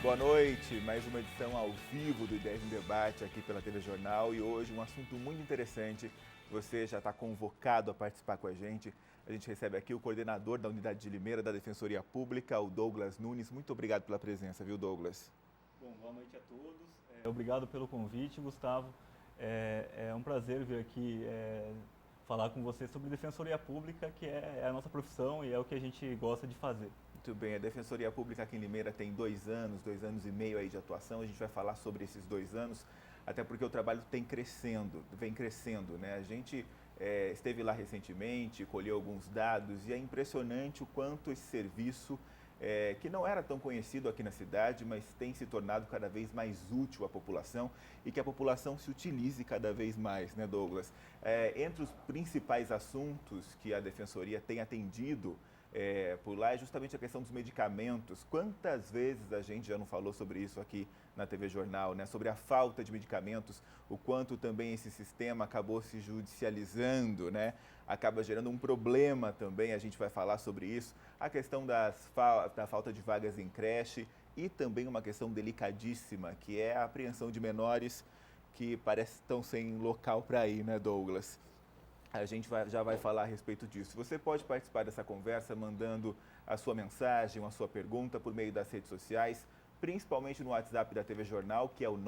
Boa noite, mais uma edição ao vivo do Ideias em Debate aqui pela TV Jornal e hoje um assunto muito interessante. Você já está convocado a participar com a gente. A gente recebe aqui o coordenador da Unidade de Limeira da Defensoria Pública, o Douglas Nunes. Muito obrigado pela presença, viu, Douglas? Bom, boa noite a todos. Obrigado pelo convite, Gustavo. É um prazer vir aqui falar com você sobre Defensoria Pública, que é a nossa profissão e é o que a gente gosta de fazer. Muito bem, a Defensoria Pública aqui em Limeira tem 2 anos e meio aí de atuação. A gente vai falar sobre esses 2 anos, até porque o trabalho vem crescendo, né? A gente esteve lá recentemente, colheu alguns dados e é impressionante o quanto esse serviço, que não era tão conhecido aqui na cidade, mas tem se tornado cada vez mais útil à população e que a população se utilize cada vez mais, né, Douglas? Entre os principais assuntos que a Defensoria tem atendido por lá é justamente a questão dos medicamentos. Quantas vezes a gente já não falou sobre isso aqui na TV Jornal, né? Sobre a falta de medicamentos, o quanto também esse sistema acabou se judicializando, né? Acaba gerando um problema também, a gente vai falar sobre isso. A questão da falta de vagas em creche e também uma questão delicadíssima, que é a apreensão de menores que parece que estão sem local para ir, né, Douglas? A gente já vai falar a respeito disso. Você pode participar dessa conversa mandando a sua mensagem, a sua pergunta por meio das redes sociais, principalmente no WhatsApp da TV Jornal, que é o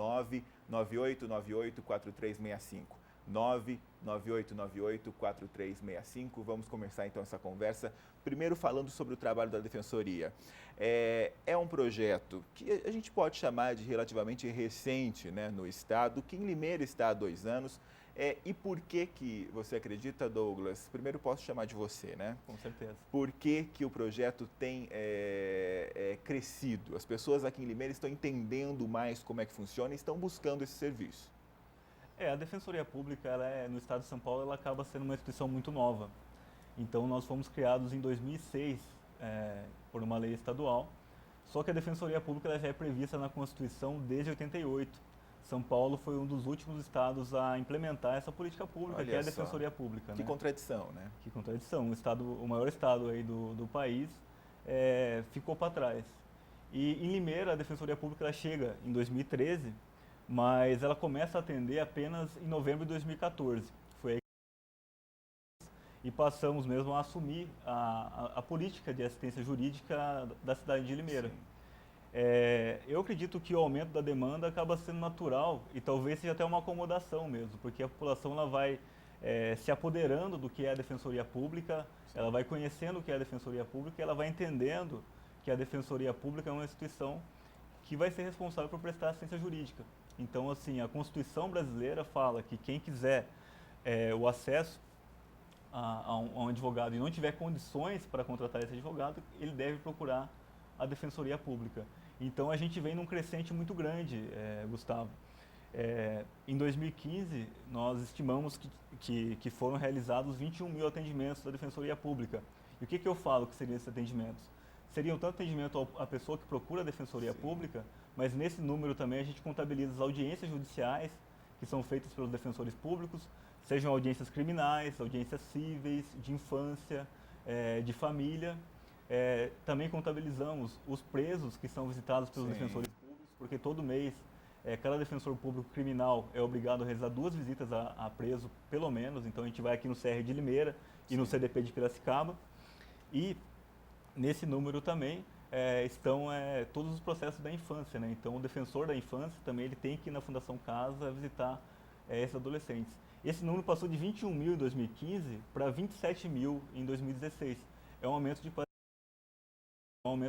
998984365. 998984365. Vamos começar então essa conversa, primeiro falando sobre o trabalho da Defensoria. É um projeto que a gente pode chamar de relativamente recente, né, no Estado, que em Limeira está há 2 anos. E por que você acredita, Douglas? Primeiro posso chamar de você, né? Com certeza. Por que o projeto tem crescido? As pessoas aqui em Limeira estão entendendo mais como é que funciona e estão buscando esse serviço. A Defensoria Pública, no estado de São Paulo, ela acaba sendo uma instituição muito nova. Então, nós fomos criados em 2006 por uma lei estadual, só que a Defensoria Pública ela já é prevista na Constituição desde 88. São Paulo foi um dos últimos estados a implementar essa política pública, que é a Defensoria Pública. Que contradição, né? Que contradição. O maior estado aí do país ficou para trás. E em Limeira, a Defensoria Pública ela chega em 2013, mas ela começa a atender apenas em novembro de 2014. Foi aí e passamos mesmo a assumir a política de assistência jurídica da cidade de Limeira. Sim. Eu acredito que o aumento da demanda acaba sendo natural e talvez seja até uma acomodação mesmo, porque a população ela vai se apoderando do que é a Defensoria Pública, ela vai conhecendo o que é a Defensoria Pública e ela vai entendendo que a Defensoria Pública é uma instituição que vai ser responsável por prestar assistência jurídica. Então, assim, a Constituição brasileira fala que quem quiser o acesso a um advogado e não tiver condições para contratar esse advogado, ele deve procurar a Defensoria Pública. Então a gente vem num crescente muito grande, Gustavo. Em 2015, nós estimamos que foram realizados 21 mil atendimentos da Defensoria Pública. E o que eu falo que seriam esses atendimentos? Seriam tanto atendimento à pessoa que procura a Defensoria Pública, mas nesse número também a gente contabiliza as audiências judiciais que são feitas pelos defensores públicos, sejam audiências criminais, audiências cíveis, de infância, de família. Também contabilizamos os presos que são visitados pelos defensores públicos, porque todo mês cada defensor público criminal é obrigado a realizar 2 visitas a preso, pelo menos. Então a gente vai aqui no CR de Limeira e no CDP de Piracicaba. E nesse número também estão todos os processos da infância, né? Então o defensor da infância também ele tem que ir na Fundação Casa visitar esses adolescentes. Esse número passou de 21 mil em 2015 para 27 mil em 2016. É um aumento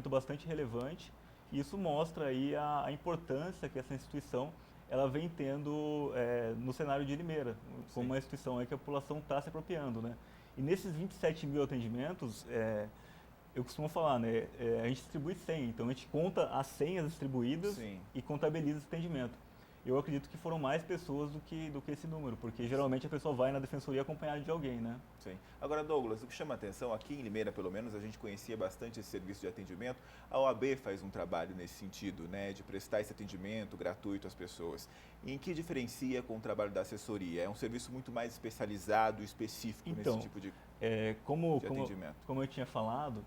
bastante relevante e isso mostra aí a importância que essa instituição ela vem tendo no cenário de Limeira, como uma instituição que a população está se apropriando, né? E nesses 27 mil atendimentos, eu costumo falar, né? A gente distribui 100, então a gente conta as senhas distribuídas e contabiliza esse atendimento. Eu acredito que foram mais pessoas do que esse número, porque geralmente a pessoa vai na defensoria acompanhada de alguém, né? Sim. Agora, Douglas, o que chama a atenção, aqui em Limeira, pelo menos, a gente conhecia bastante esse serviço de atendimento. A OAB faz um trabalho nesse sentido, né, de prestar esse atendimento gratuito às pessoas. E em que diferencia com o trabalho da assessoria? É um serviço muito mais especializado, específico nesse tipo de atendimento? Como eu tinha falado,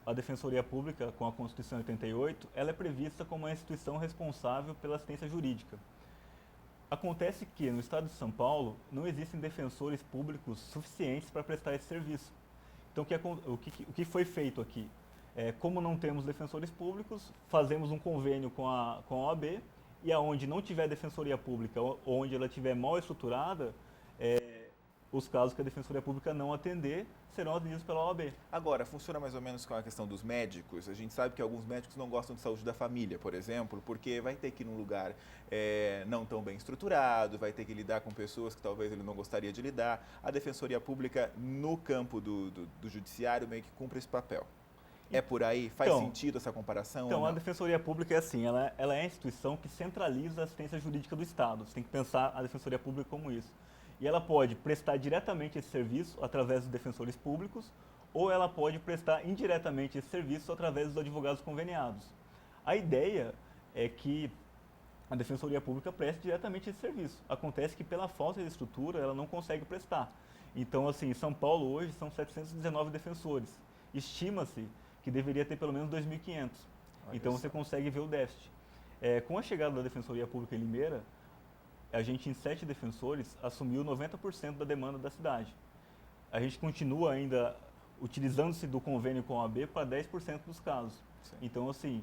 A Defensoria Pública, com a Constituição de 88, ela é prevista como uma instituição responsável pela assistência jurídica. Acontece que, no estado de São Paulo, não existem defensores públicos suficientes para prestar esse serviço. Então, o que foi feito aqui? Como não temos defensores públicos, fazemos um convênio com a OAB, e aonde não tiver defensoria pública, ou onde ela estiver mal estruturada, os casos que a Defensoria Pública não atender serão atendidos pela OAB. Agora, funciona mais ou menos com a questão dos médicos. A gente sabe que alguns médicos não gostam de saúde da família, por exemplo, porque vai ter que ir num lugar não tão bem estruturado, vai ter que lidar com pessoas que talvez ele não gostaria de lidar. A Defensoria Pública, no campo do judiciário, meio que cumpre esse papel. É por aí? Faz sentido essa comparação? Então, a Defensoria Pública é assim, ela é a instituição que centraliza a assistência jurídica do Estado. Você tem que pensar a Defensoria Pública como isso. E ela pode prestar diretamente esse serviço através dos defensores públicos, ou ela pode prestar indiretamente esse serviço através dos advogados conveniados. A ideia é que a Defensoria Pública preste diretamente esse serviço. Acontece que, pela falta de estrutura, ela não consegue prestar. Então, assim, em São Paulo hoje são 719 defensores. Estima-se que deveria ter pelo menos 2.500. Então, você consegue ver o déficit. Com a chegada da Defensoria Pública em Limeira, a gente, em 7 defensores, assumiu 90% da demanda da cidade. A gente continua ainda utilizando-se do convênio com a OAB para 10% dos casos. Sim. Então, assim,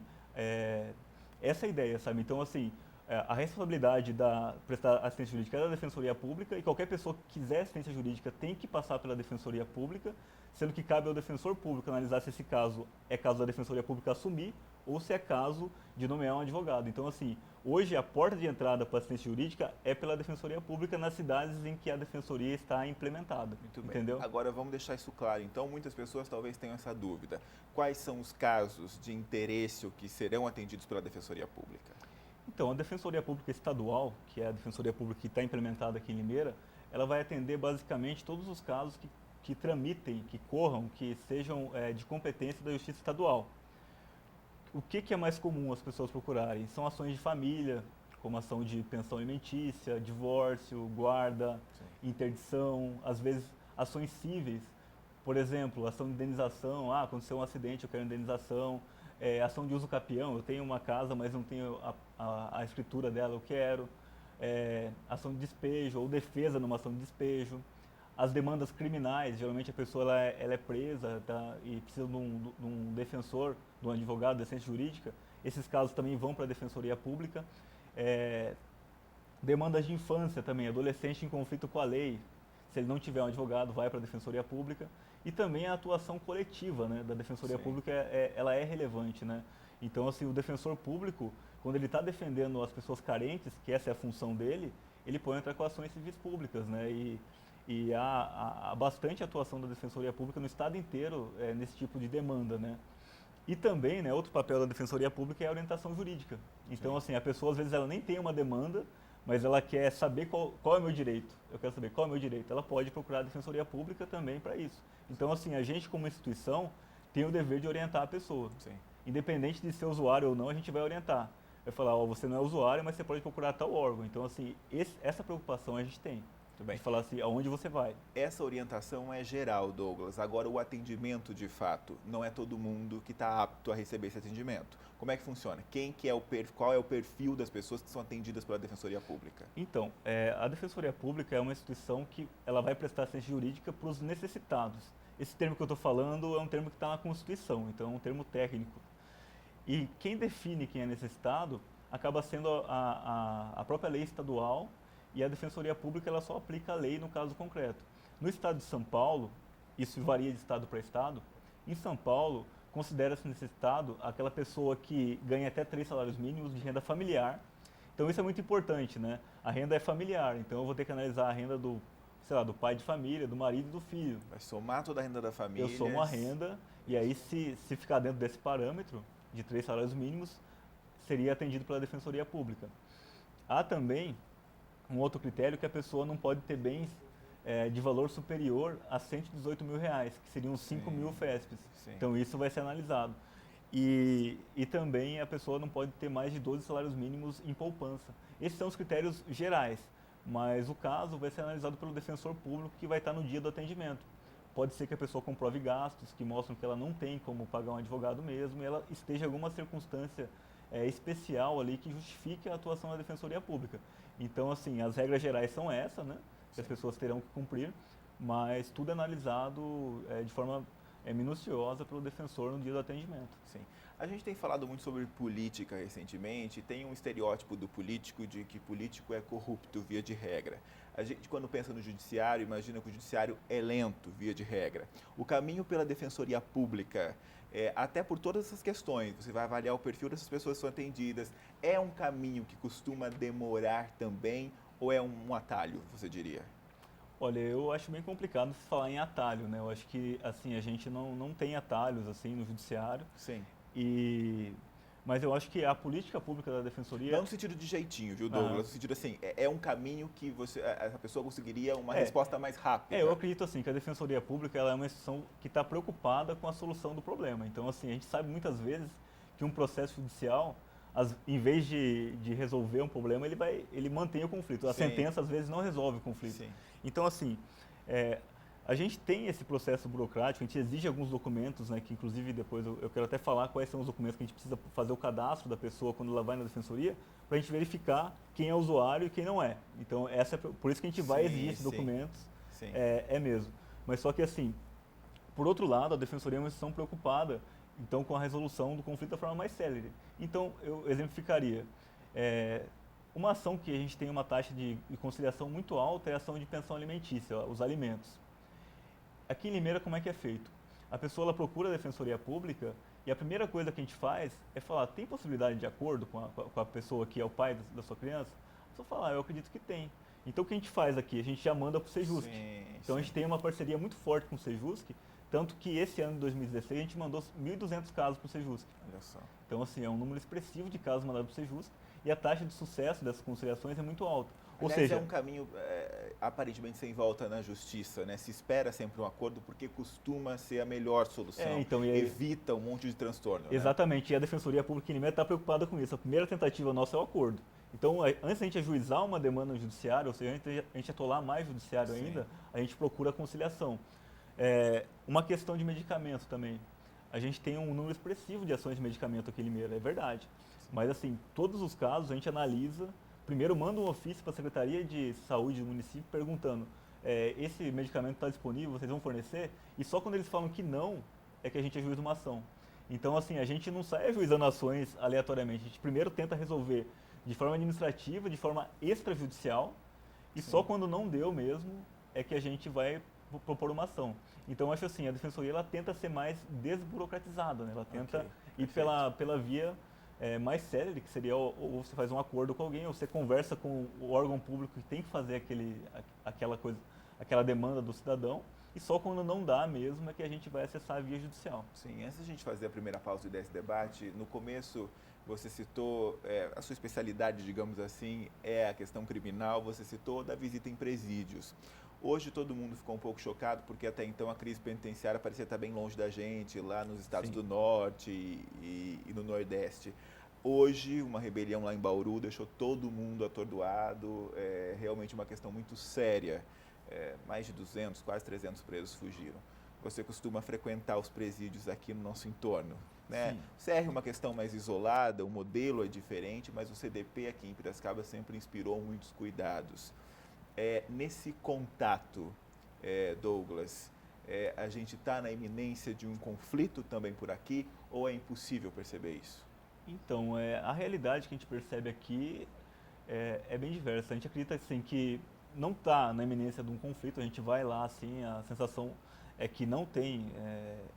essa é a ideia, sabe? Então, assim, a responsabilidade da prestar assistência jurídica é da Defensoria Pública, e qualquer pessoa que quiser assistência jurídica tem que passar pela Defensoria Pública, sendo que cabe ao defensor público analisar se esse caso é caso da Defensoria Pública assumir ou se é caso de nomear um advogado. Então, assim, hoje a porta de entrada para a assistência jurídica é pela Defensoria Pública nas cidades em que a Defensoria está implementada. Muito bem. Entendeu? Agora, vamos deixar isso claro. Então, muitas pessoas talvez tenham essa dúvida. Quais são os casos de interesse que serão atendidos pela Defensoria Pública? Então, a Defensoria Pública Estadual, que é a Defensoria Pública que está implementada aqui em Limeira, ela vai atender basicamente todos os casos que tramitem, que corram, que sejam de competência da Justiça Estadual. O que é mais comum as pessoas procurarem? São ações de família, como ação de pensão alimentícia, divórcio, guarda, sim, interdição, às vezes ações cíveis, por exemplo, ação de indenização, aconteceu um acidente, eu quero indenização, ação de uso capião, eu tenho uma casa, mas não tenho a escritura dela, eu quero, ação de despejo ou defesa numa ação de despejo. As demandas criminais, geralmente a pessoa ela é presa, tá, e precisa de um defensor, de um advogado de assistência jurídica. Esses casos também vão para a Defensoria Pública. Demandas de infância também, adolescente em conflito com a lei. Se ele não tiver um advogado, vai para a Defensoria Pública. E também a atuação coletiva, né, da Defensoria Sim. Pública, ela é relevante. Né? Então, assim, o defensor público, quando ele está defendendo as pessoas carentes, que essa é a função dele, ele pode entrar com ações civis públicas, né? E há bastante atuação da Defensoria Pública no estado inteiro nesse tipo de demanda, né? E também, né, outro papel da Defensoria Pública é a orientação jurídica. Então, assim, a pessoa às vezes ela nem tem uma demanda, mas ela quer saber qual é o meu direito. Eu quero saber qual é o meu direito. Ela pode procurar a Defensoria Pública também para isso. Então, assim, a gente como instituição tem o dever de orientar a pessoa. Sim. Independente de ser usuário ou não, a gente vai orientar. Vai falar, você não é usuário, mas você pode procurar tal órgão. Então, assim, essa preocupação a gente tem. De falar assim, aonde você vai. Essa orientação é geral, Douglas. Agora, o atendimento, de fato, não é todo mundo que está apto a receber esse atendimento. Como é que funciona? Qual é o perfil das pessoas que são atendidas pela Defensoria Pública? Então, a Defensoria Pública é uma instituição que ela vai prestar assistência jurídica para os necessitados. Esse termo que eu estou falando é um termo que está na Constituição, então é um termo técnico. E quem define quem é necessitado acaba sendo a própria lei estadual, e a Defensoria Pública ela só aplica a lei no caso concreto. No estado de São Paulo, isso varia de estado para estado, em São Paulo considera-se necessitado aquela pessoa que ganha até 3 salários mínimos de renda familiar. Então isso é muito importante, né? A renda é familiar, então eu vou ter que analisar a renda do pai de família, do marido e do filho. Vai somar toda a renda da família. Eu somo a renda, e aí se ficar dentro desse parâmetro de 3 salários mínimos, seria atendido pela Defensoria Pública. Há também um outro critério que a pessoa não pode ter bens de valor superior a R$118 mil, que seriam 5 mil FESPs. Sim. Então isso vai ser analisado. E também a pessoa não pode ter mais de 12 salários mínimos em poupança. Esses são os critérios gerais, mas o caso vai ser analisado pelo defensor público que vai estar no dia do atendimento. pode ser que a pessoa comprove gastos que mostram que ela não tem como pagar um advogado mesmo e ela esteja em alguma circunstância especial ali que justifique a atuação da Defensoria Pública. Então, assim, as regras gerais são essas, né? Que as pessoas terão que cumprir, mas tudo é analisado de forma minuciosa pelo defensor no dia do atendimento. Sim. A gente tem falado muito sobre política recentemente, tem um estereótipo do político de que político é corrupto, via de regra. A gente, quando pensa no judiciário, imagina que o judiciário é lento, via de regra. O caminho pela Defensoria Pública, até por todas essas questões, você vai avaliar o perfil dessas pessoas que são atendidas, é um caminho que costuma demorar também ou é um atalho, você diria? Olha, eu acho bem complicado se falar em atalho, né? Eu acho que, assim, a gente não tem atalhos, assim, no judiciário. Sim. Mas eu acho que a política pública da Defensoria... Não no sentido de jeitinho, viu, Douglas? No sentido assim, é um caminho que essa pessoa conseguiria uma resposta mais rápida. Eu acredito assim que a Defensoria Pública ela é uma instituição que está preocupada com a solução do problema. Então, assim, a gente sabe muitas vezes que um processo judicial, em vez de resolver um problema, ele mantém o conflito. A sentença, às vezes, não resolve o conflito. Sim. Então, assim, a gente tem esse processo burocrático, a gente exige alguns documentos, né, que inclusive depois eu quero até falar quais são os documentos que a gente precisa fazer o cadastro da pessoa quando ela vai na defensoria, para a gente verificar quem é o usuário e quem não é. Então, por isso que a gente vai exigir esses documentos, mesmo. Mas só que assim, por outro lado, a defensoria é uma instituição preocupada, então, com a resolução do conflito da forma mais célere. Então, eu exemplificaria. Uma ação que a gente tem uma taxa de conciliação muito alta é a ação de pensão alimentícia, os alimentos. Aqui em Limeira, como é que é feito? A pessoa ela procura a Defensoria Pública e a primeira coisa que a gente faz é falar, tem possibilidade de acordo com a pessoa que é o pai da sua criança? A pessoa fala, eu acredito que tem. Então, o que a gente faz aqui? A gente já manda para o Sejusc. Então, a gente tem uma parceria muito forte com o Sejusc, tanto que esse ano de 2016 a gente mandou 1.200 casos para o Sejusc. Olha só. Então, assim, é um número expressivo de casos mandados para o Sejusc e a taxa de sucesso dessas conciliações é muito alta. Ou seja, é um caminho aparentemente sem volta na justiça, né? Se espera sempre um acordo porque costuma ser a melhor solução, evita um monte de transtorno. Exatamente, né? E a Defensoria Pública em Limeira está preocupada com isso. A primeira tentativa nossa é o acordo. Então, antes da gente ajuizar uma demanda no judiciário, ou seja, antes da gente atolar mais judiciário ainda, a gente procura a conciliação. Uma questão de medicamento também. A gente tem um número expressivo de ações de medicamento aqui em Limeira, é verdade. Mas, assim, todos os casos a gente analisa. Primeiro, manda um ofício para a Secretaria de Saúde do município perguntando esse medicamento está disponível, vocês vão fornecer? E só quando eles falam que não, é que a gente ajuiza uma ação. Então, assim, a gente não sai ajuizando ações aleatoriamente. A gente primeiro tenta resolver de forma administrativa, de forma extrajudicial, e só quando não deu mesmo é que a gente vai propor uma ação. Então, acho assim, a Defensoria ela tenta ser mais desburocratizada, né? Ela tenta ir pela via mais célere, que seria ou você faz um acordo com alguém, ou você conversa com o órgão público que tem que fazer aquela demanda do cidadão, e só quando não dá mesmo é que a gente vai acessar a via judicial. Sim, antes da gente fazer a primeira pausa desse debate, no começo você citou, a sua especialidade, digamos assim, é a questão criminal, você citou da visita em presídios. Hoje todo mundo ficou um pouco chocado porque até então a crise penitenciária parecia estar bem longe da gente, lá nos estados do Norte e no Nordeste. Hoje, uma rebelião lá em Bauru deixou todo mundo atordoado, é realmente uma questão muito séria. Mais de 200, quase 300 presos fugiram. Você costuma frequentar os presídios aqui no nosso entorno, né? O CR é uma questão mais isolada, o modelo é diferente, mas o CDP aqui em Piracicaba sempre inspirou muitos cuidados. Nesse contato, Douglas, a gente está na iminência de um conflito também por aqui ou é impossível perceber isso? Então, a realidade que a gente percebe aqui é bem diversa. A gente acredita assim, que não está na iminência de um conflito, a gente vai lá, assim, a sensação é que não tem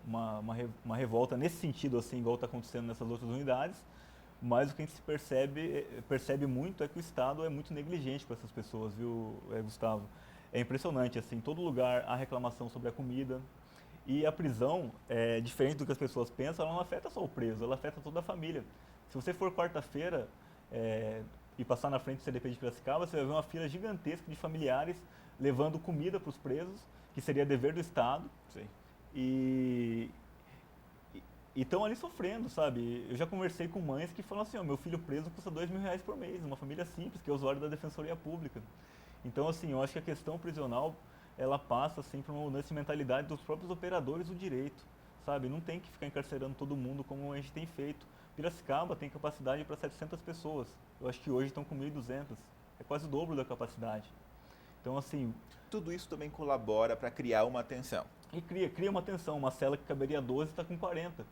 uma revolta nesse sentido, assim, igual está acontecendo nessas outras unidades, mas o que a gente percebe muito é que o Estado é muito negligente com essas pessoas, viu, Gustavo? É impressionante, assim, em todo lugar há reclamação sobre a comida, e a prisão, diferente do que as pessoas pensam, ela não afeta só o preso, ela afeta toda a família. Se você for quarta-feira e passar na frente do CDP de Piracicaba, você vai ver uma fila gigantesca de familiares levando comida para os presos, que seria dever do Estado. Sim. E estão ali sofrendo, sabe? Eu já conversei com mães que falam assim, meu filho preso custa R$2.000 por mês, uma família simples, que é usuário da Defensoria Pública. Então, assim, eu acho que a questão prisional, ela passa assim por uma mudança de mentalidade dos próprios operadores do direito, sabe? Não tem que ficar encarcerando todo mundo como a gente tem feito. Piracicaba tem capacidade para 700 pessoas. Eu acho que hoje estão com 1.200. É quase o dobro da capacidade. Então, assim, Tudo isso também colabora para criar uma tensão. e cria uma tensão. Uma cela que caberia 12 está com 40.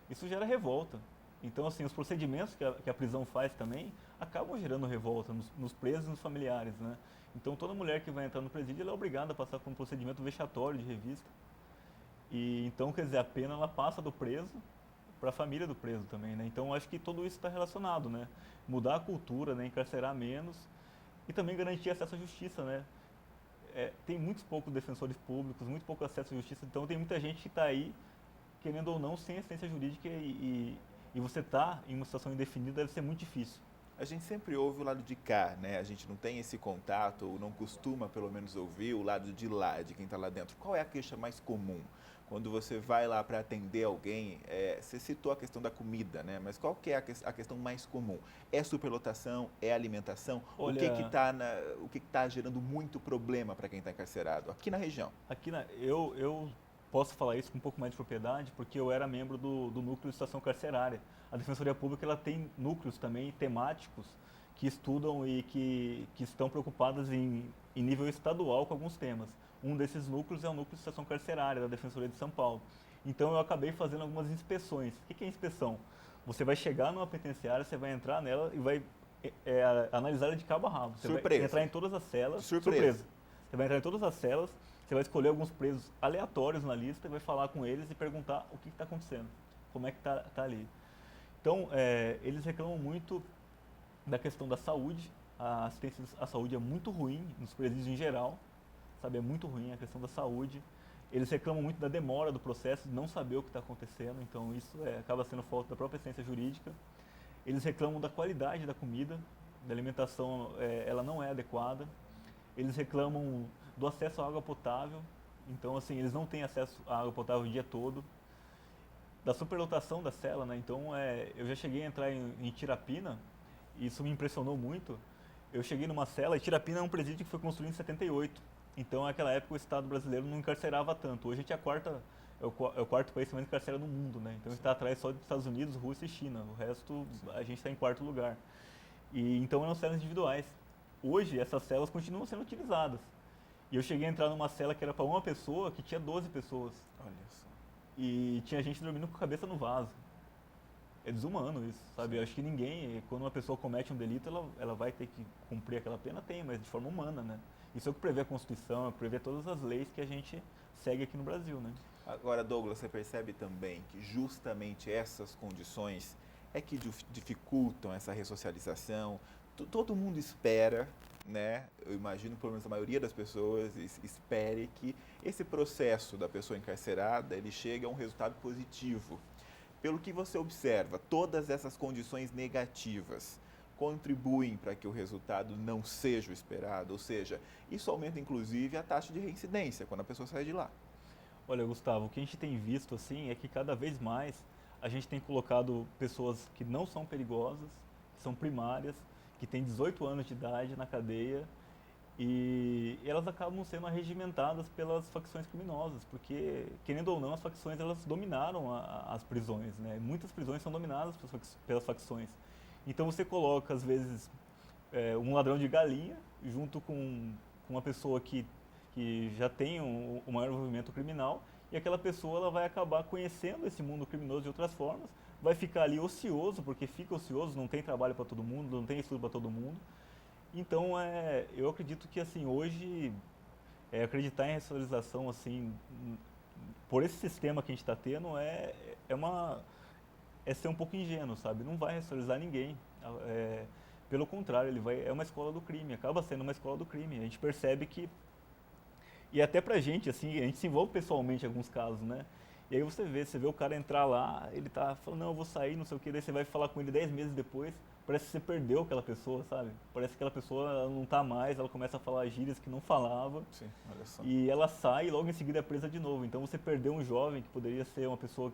Isso gera revolta. Então, assim, os procedimentos que a prisão faz também acabam gerando revolta nos presos e nos familiares, né? Então, toda mulher que vai entrar no presídio ela é obrigada a passar por um procedimento vexatório de revista. E então, quer dizer, a pena ela passa do preso para a família do preso também, né? Então, acho que tudo isso está relacionado, né? Mudar a cultura, né? Encarcerar menos e também garantir acesso à justiça, né? Tem muitos poucos defensores públicos, muito pouco acesso à justiça, então tem muita gente que está aí, querendo ou não, sem assistência jurídica e você tá em uma situação indefinida deve ser muito difícil. A gente sempre ouve o lado de cá, né? A gente não tem esse contato, ou não costuma, pelo menos, ouvir o lado de lá, de quem está lá dentro. Qual é a queixa mais comum? Quando você vai lá para atender alguém, você citou a questão da comida, né? Mas qual que é a questão mais comum? É superlotação? É alimentação? Olha, O que está gerando muito problema para quem está encarcerado? Aqui na região. eu posso falar isso com um pouco mais de propriedade, porque eu era membro do núcleo de situação carcerária. A Defensoria Pública ela tem núcleos também temáticos que estudam e que estão preocupados em nível estadual com alguns temas. Um desses núcleos é o núcleo de situação carcerária da Defensoria de São Paulo. Então eu acabei fazendo algumas inspeções. O que é inspeção? Você vai chegar numa penitenciária, você vai entrar nela e vai analisar ela de cabo a rabo. Você vai Surpresa. entrar em todas as celas. Surpresa. Você vai entrar em todas as celas, você vai escolher alguns presos aleatórios na lista e vai falar com eles e perguntar o que está acontecendo, como é que tá ali. Então, eles reclamam muito da questão da saúde. A assistência à saúde é muito ruim nos presídios em geral, sabe? É muito ruim a questão da saúde. Eles reclamam muito da demora do processo, de não saber o que está acontecendo, então isso acaba sendo falta da própria assistência jurídica. Eles reclamam da qualidade da comida, da alimentação, ela não é adequada. Eles reclamam do acesso à água potável, então assim, eles não têm acesso à água potável o dia todo. Da superlotação da cela, né? Então, eu já cheguei a entrar em Tirapina, e isso me impressionou muito. Eu cheguei numa cela, e Tirapina é um presídio que foi construído em 78. Então, naquela época, o Estado brasileiro não encarcerava tanto. Hoje a gente é o quarto país que mais encarcera no mundo, né? Então, a gente está atrás só dos Estados Unidos, Rússia e China. O resto, a gente está em quarto lugar. E então, eram celas individuais. Hoje, essas celas continuam sendo utilizadas. E eu cheguei a entrar numa cela que era para uma pessoa, que tinha 12 pessoas. Olha só. E tinha gente dormindo com a cabeça no vaso. É desumano isso, sabe? Eu acho que ninguém, quando uma pessoa comete um delito, ela vai ter que cumprir aquela pena, tem, mas de forma humana, né? Isso é o que prevê a Constituição, é o que prevê todas as leis que a gente segue aqui no Brasil, né? Agora, Douglas, você percebe também que justamente essas condições é que dificultam essa ressocialização. Todo mundo espera, né? Eu imagino, pelo menos a maioria das pessoas espere que esse processo da pessoa encarcerada ele chegue a um resultado positivo. Pelo que você observa, todas essas condições negativas contribuem para que o resultado não seja o esperado, ou seja, isso aumenta inclusive a taxa de reincidência quando a pessoa sai de lá. Olha, Gustavo, o que a gente tem visto assim é que cada vez mais a gente tem colocado pessoas que não são perigosas, que são primárias, que têm 18 anos de idade na cadeia e elas acabam sendo arregimentadas pelas facções criminosas, porque, querendo ou não, as facções elas dominaram as prisões, né? Muitas prisões são dominadas pelas facções. Então você coloca, às vezes, um ladrão de galinha junto com uma pessoa que já tem um maior envolvimento criminal e aquela pessoa ela vai acabar conhecendo esse mundo criminoso de outras formas, vai ficar ali ocioso, porque fica ocioso, não tem trabalho para todo mundo, não tem estudo para todo mundo. Então, eu acredito que assim hoje acreditar em ressocialização assim por esse sistema que a gente está tendo é ser um pouco ingênuo, sabe? Não vai ressocializar ninguém. Pelo contrário, é uma escola do crime, acaba sendo uma escola do crime. A gente percebe que e até pra gente assim, a gente se envolve pessoalmente em alguns casos, né? E aí você vê o cara entrar lá, ele tá falando, não, eu vou sair, não sei o que, daí você vai falar com ele 10 meses depois, parece que você perdeu aquela pessoa, sabe? Parece que aquela pessoa ela não tá mais, ela começa a falar gírias que não falava. Sim, olha só. E ela sai e logo em seguida é presa de novo. Então você perdeu um jovem que poderia ser uma pessoa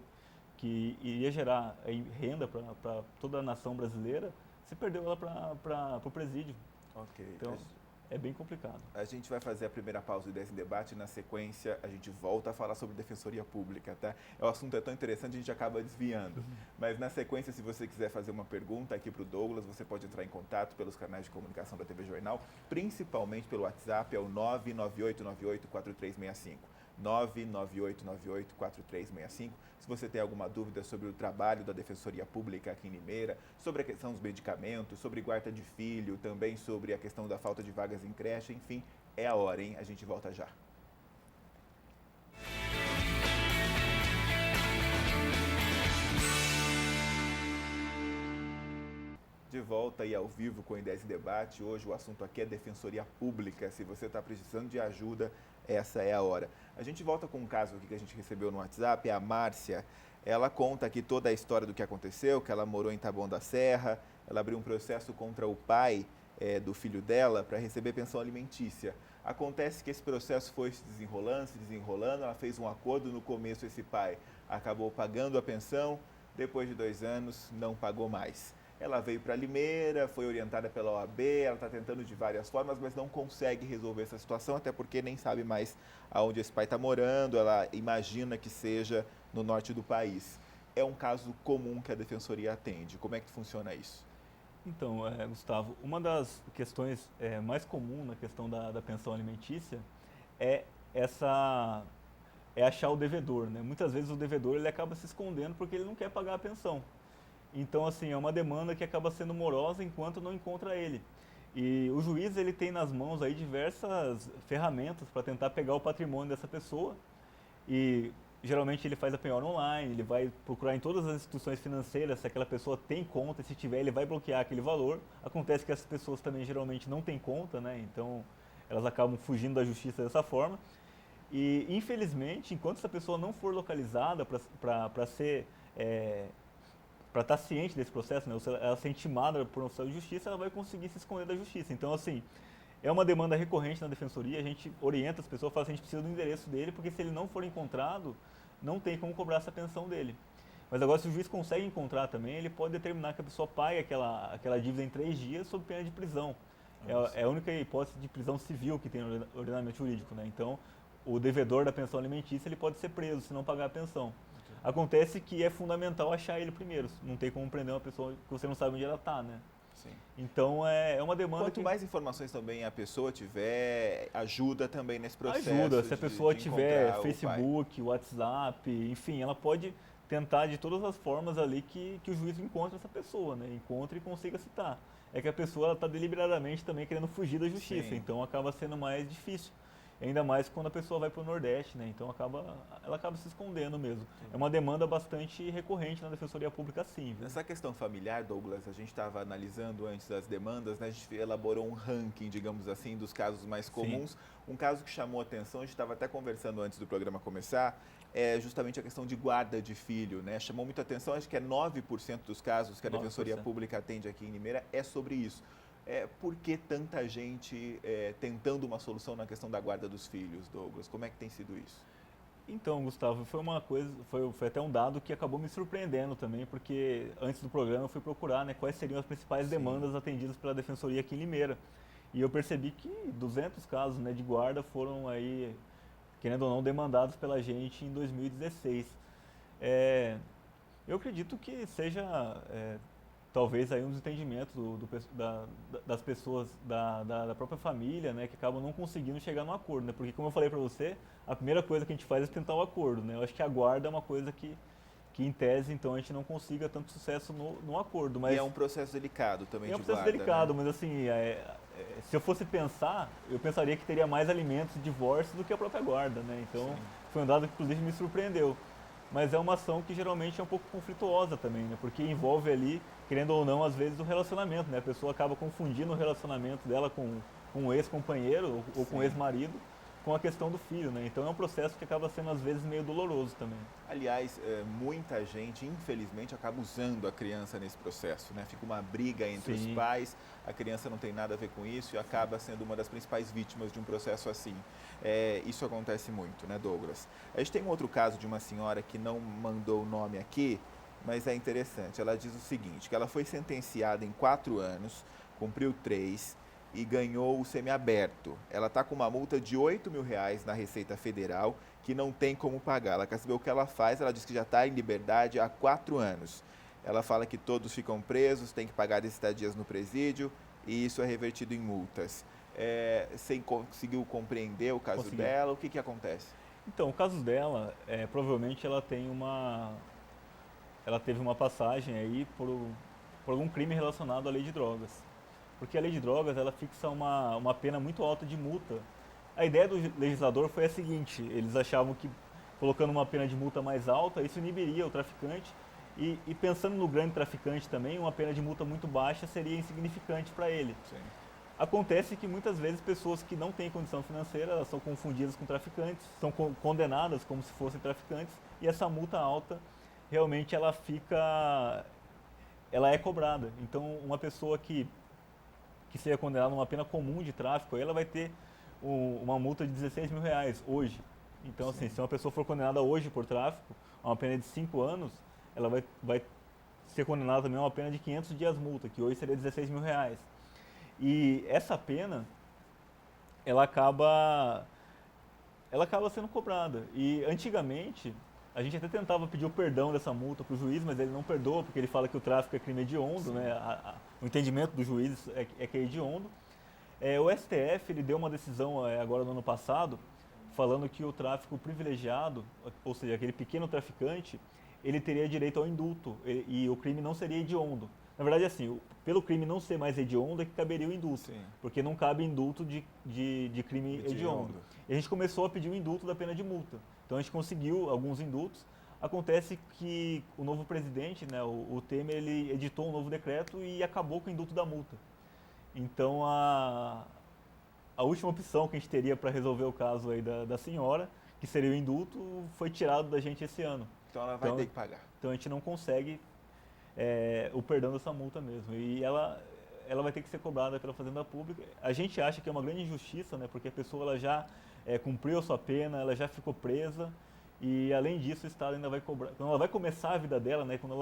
que iria gerar renda para toda a nação brasileira, você perdeu ela para o presídio. Ok. Então, é bem complicado. A gente vai fazer a primeira pausa do 10 em Debate, na sequência a gente volta a falar sobre Defensoria Pública, tá? O assunto é tão interessante, a gente acaba desviando. Mas na sequência, se você quiser fazer uma pergunta aqui para o Douglas, você pode entrar em contato pelos canais de comunicação da TV Jornal, principalmente pelo WhatsApp, é o 998984365. 998984365. Se você tem alguma dúvida sobre o trabalho da Defensoria Pública aqui em Limeira, sobre a questão dos medicamentos, sobre guarda de filho, também sobre a questão da falta de vagas em creche, enfim, é a hora, hein? A gente volta já. De volta e ao vivo com o I10 em Debate. Hoje o assunto aqui é Defensoria Pública. Se você está precisando de ajuda, essa é a hora. A gente volta com um caso aqui que a gente recebeu no WhatsApp, a Márcia. Ela conta aqui toda a história do que aconteceu, que ela morou em Taboão da Serra, ela abriu um processo contra o pai do filho dela para receber pensão alimentícia. Acontece que esse processo foi se desenrolando, ela fez um acordo, no começo esse pai acabou pagando a pensão, depois de 2 anos não pagou mais. Ela veio para Limeira, foi orientada pela OAB, ela está tentando de várias formas, mas não consegue resolver essa situação, até porque nem sabe mais aonde esse pai está morando, ela imagina que seja no norte do país. É um caso comum que a Defensoria atende. Como é que funciona isso? Então, Gustavo, uma das questões mais comuns na questão da pensão alimentícia é achar o devedor, né? Muitas vezes o devedor ele acaba se escondendo porque ele não quer pagar a pensão. Então, assim, é uma demanda que acaba sendo morosa enquanto não encontra ele. E o juiz ele tem nas mãos aí diversas ferramentas para tentar pegar o patrimônio dessa pessoa. E geralmente ele faz a penhora online, ele vai procurar em todas as instituições financeiras se aquela pessoa tem conta, e se tiver ele vai bloquear aquele valor. Acontece que essas pessoas também geralmente não têm conta, né? Então elas acabam fugindo da justiça dessa forma. E infelizmente, enquanto essa pessoa não for localizada para ser para estar ciente desse processo, né, ela ser intimada por um oficial de justiça, ela vai conseguir se esconder da justiça. Então, assim, é uma demanda recorrente na Defensoria, a gente orienta as pessoas, fala assim, a gente precisa do endereço dele, porque se ele não for encontrado, não tem como cobrar essa pensão dele. Mas agora, se o juiz consegue encontrar também, ele pode determinar que a pessoa pague aquela dívida em 3 dias sob pena de prisão. É a única hipótese de prisão civil que tem no ordenamento jurídico, né? Então, o devedor da pensão alimentícia, ele pode ser preso se não pagar a pensão. Acontece que é fundamental achar ele primeiro. Não tem como prender uma pessoa que você não sabe onde ela está, né? Sim. Então é uma demanda. Quanto mais informações também a pessoa tiver, ajuda também nesse processo. Ajuda. Se a pessoa tiver Facebook, WhatsApp, enfim, ela pode tentar de todas as formas ali que o juiz encontre essa pessoa, né? Encontre e consiga citar. É que a pessoa está deliberadamente também querendo fugir da justiça, Sim. Então acaba sendo mais difícil. Ainda mais quando a pessoa vai para o Nordeste, né? Então ela acaba se escondendo mesmo. É uma demanda bastante recorrente na Defensoria Pública, sim. Viu? Nessa questão familiar, Douglas, a gente estava analisando antes das demandas, né? A gente elaborou um ranking, digamos assim, dos casos mais comuns. Sim. Um caso que chamou a atenção, a gente estava até conversando antes do programa começar, é justamente a questão de guarda de filho, né? Chamou muita atenção, acho que é 9% dos casos que a 9%. Defensoria Pública atende aqui em Limeira é sobre isso. Por que tanta gente tentando uma solução na questão da guarda dos filhos, Douglas? Como é que tem sido isso? Então, Gustavo, foi até um dado que acabou me surpreendendo também, porque antes do programa eu fui procurar, né, quais seriam as principais demandas atendidas pela Defensoria aqui em Limeira. E eu percebi que 200 casos, né, de guarda foram aí, querendo ou não, demandados pela gente em 2016. Eu acredito que seja talvez aí um desentendimento das pessoas da própria família, né, que acabam não conseguindo chegar num acordo, né, porque como eu falei para você, a primeira coisa que a gente faz é tentar o acordo, né, eu acho que a guarda é uma coisa que em tese, então, a gente não consiga tanto sucesso no acordo. Mas e é um processo delicado também de guarda. É um processo delicado, né? Mas assim, se eu fosse pensar, eu pensaria que teria mais alimentos de divórcio do que a própria guarda, né, então sim. Foi um dado que inclusive me surpreendeu. Mas é uma ação que geralmente é um pouco conflituosa também, né? Porque envolve ali, querendo ou não, às vezes o relacionamento, né? A pessoa acaba confundindo o relacionamento dela com um ex-companheiro ou com um ex-marido com a questão do filho, né? Então é um processo que acaba sendo às vezes meio doloroso também. Aliás, muita gente, infelizmente, acaba usando a criança nesse processo, né? Fica uma briga entre os pais, a criança não tem nada a ver com isso e acaba sendo uma das principais vítimas de um processo assim. Isso acontece muito, né, Douglas? A gente tem um outro caso de uma senhora que não mandou o nome aqui, mas é interessante. Ela diz o seguinte, que ela foi sentenciada em 4 anos, cumpriu 3, e ganhou o semiaberto. Ela está com uma multa de R$ 8.000 na Receita Federal, que não tem como pagar. Ela quer saber o que ela faz, ela diz que já está em liberdade há 4 anos. Ela fala que todos ficam presos, tem que pagar estadias no presídio e isso é revertido em multas. Você conseguiu compreender o caso dela? O que acontece? Então, o caso dela, provavelmente ela teve uma passagem aí por algum crime relacionado à lei de drogas. Porque a lei de drogas, ela fixa uma pena muito alta de multa. A ideia do legislador foi a seguinte: eles achavam que colocando uma pena de multa mais alta, isso inibiria o traficante, e pensando no grande traficante também, uma pena de multa muito baixa seria insignificante para ele. Sim. Acontece que muitas vezes pessoas que não têm condição financeira, elas são confundidas com traficantes, são condenadas como se fossem traficantes, e essa multa alta realmente ela é cobrada. Então, uma pessoa que seja condenada a uma pena comum de tráfico, ela vai ter uma multa de R$ 16.000 hoje. Então, assim, se uma pessoa for condenada hoje por tráfico, a uma pena de 5 anos, ela vai ser condenada também a uma pena de 500 dias multa, que hoje seria R$ 16.000. E essa pena, ela acaba sendo cobrada. E antigamente, a gente até tentava pedir o perdão dessa multa para o juiz, mas ele não perdoa, porque ele fala que o tráfico é crime hediondo, né? O entendimento do juiz é que é hediondo. O STF ele deu uma decisão agora no ano passado, falando que o tráfico privilegiado, ou seja, aquele pequeno traficante, ele teria direito ao indulto e o crime não seria hediondo. Na verdade, assim, pelo crime não ser mais hediondo é que caberia o indulto, Sim. porque não cabe indulto de crime hediondo. E a gente começou a pedir o indulto da pena de multa. Então a gente conseguiu alguns indultos. Acontece que o novo presidente, né, o Temer, ele editou um novo decreto e acabou com o indulto da multa. Então a última opção que a gente teria para resolver o caso aí da senhora, que seria o indulto, foi tirado da gente esse ano. Então ela vai ter que pagar. Então a gente não consegue o perdão dessa multa mesmo. E ela vai ter que ser cobrada pela Fazenda Pública. A gente acha que é uma grande injustiça, né, porque a pessoa ela já cumpriu a sua pena, ela já ficou presa, e além disso o Estado ainda vai cobrar. Quando ela vai começar a vida dela, né, quando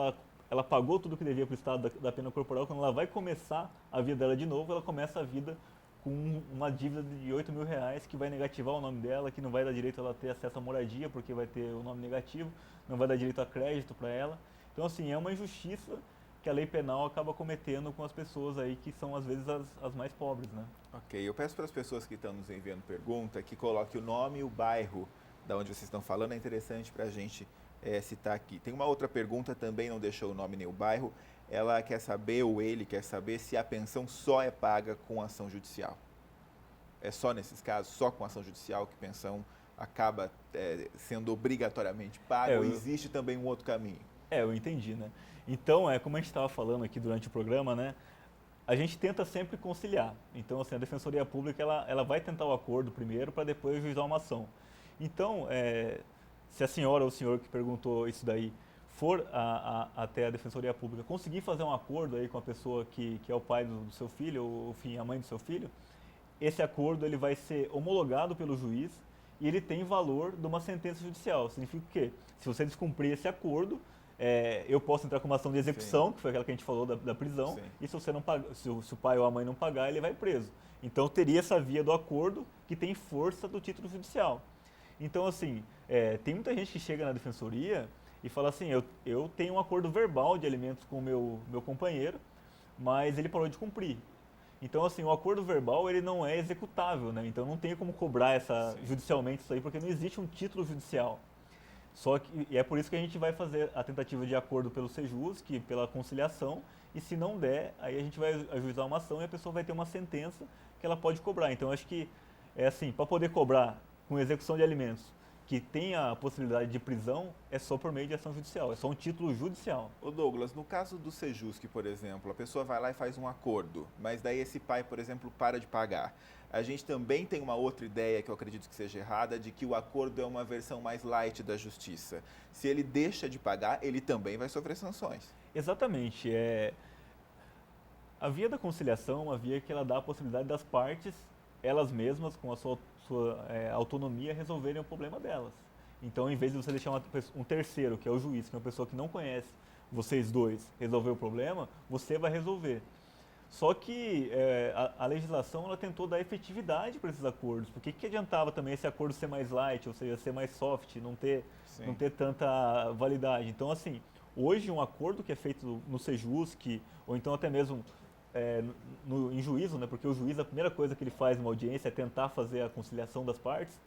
ela pagou tudo que devia para o Estado da pena corporal, quando ela vai começar a vida dela de novo, ela começa a vida com uma dívida de R$ 8.000 que vai negativar o nome dela, que não vai dar direito a ela ter acesso à moradia, porque vai ter o nome negativo, não vai dar direito a crédito para ela. Então, assim, é uma injustiça que a lei penal acaba cometendo com as pessoas aí que são, às vezes, as mais pobres, né? Ok, eu peço para as pessoas que estão nos enviando pergunta que coloquem o nome e o bairro da onde vocês estão falando, é interessante para a gente citar aqui. Tem uma outra pergunta, também não deixou o nome nem o bairro, ela quer saber, ou ele quer saber, se a pensão só é paga com ação judicial. É só nesses casos, só com ação judicial, que pensão acaba sendo obrigatoriamente paga, ou existe também um outro caminho? Eu entendi, né? Então, como a gente estava falando aqui durante o programa, né? A gente tenta sempre conciliar. Então, assim, a Defensoria Pública, ela vai tentar o acordo primeiro para depois ajuizar uma ação. Então, se a senhora ou o senhor que perguntou isso daí for até a Defensoria Pública conseguir fazer um acordo aí com a pessoa que é o pai do seu filho, ou enfim, a mãe do seu filho, esse acordo ele vai ser homologado pelo juiz e ele tem valor de uma sentença judicial. Significa o quê? Se você descumprir esse acordo, eu posso entrar com uma ação de execução, Sim. que foi aquela que a gente falou da prisão, Sim. e se você não pagar, se o pai ou a mãe não pagar, ele vai preso. Então teria essa via do acordo que tem força do título judicial. Então, assim, tem muita gente que chega na defensoria e fala assim, eu tenho um acordo verbal de alimentos com o meu companheiro, mas ele parou de cumprir. Então, assim, o acordo verbal ele não é executável, né? Então não tem como cobrar judicialmente isso aí, porque não existe um título judicial. Só que é por isso que a gente vai fazer a tentativa de acordo pelo Sejus, que pela conciliação, e se não der, aí a gente vai ajuizar uma ação e a pessoa vai ter uma sentença que ela pode cobrar. Então acho que assim, para poder cobrar com execução de alimentos que tem a possibilidade de prisão, é só por meio de ação judicial, é só um título judicial. Ô Douglas, no caso do Sejusc, por exemplo, a pessoa vai lá e faz um acordo, mas daí esse pai, por exemplo, para de pagar. A gente também tem uma outra ideia, que eu acredito que seja errada, de que o acordo é uma versão mais light da justiça. Se ele deixa de pagar, ele também vai sofrer sanções. Exatamente. A via da conciliação é uma via que ela dá a possibilidade das partes, elas mesmas, com a sua autonomia, resolverem o problema delas. Então, em vez de você deixar um terceiro, que é o juiz, que é uma pessoa que não conhece vocês dois, resolver o problema, você vai resolver. Só que a legislação ela tentou dar efetividade para esses acordos. Por que adiantava também esse acordo ser mais light, ou seja, ser mais soft, não ter tanta validade? Então, assim, hoje um acordo que é feito no Sejusc, ou então até mesmo em juízo, né, porque o juiz, a primeira coisa que ele faz numa audiência é tentar fazer a conciliação das partes,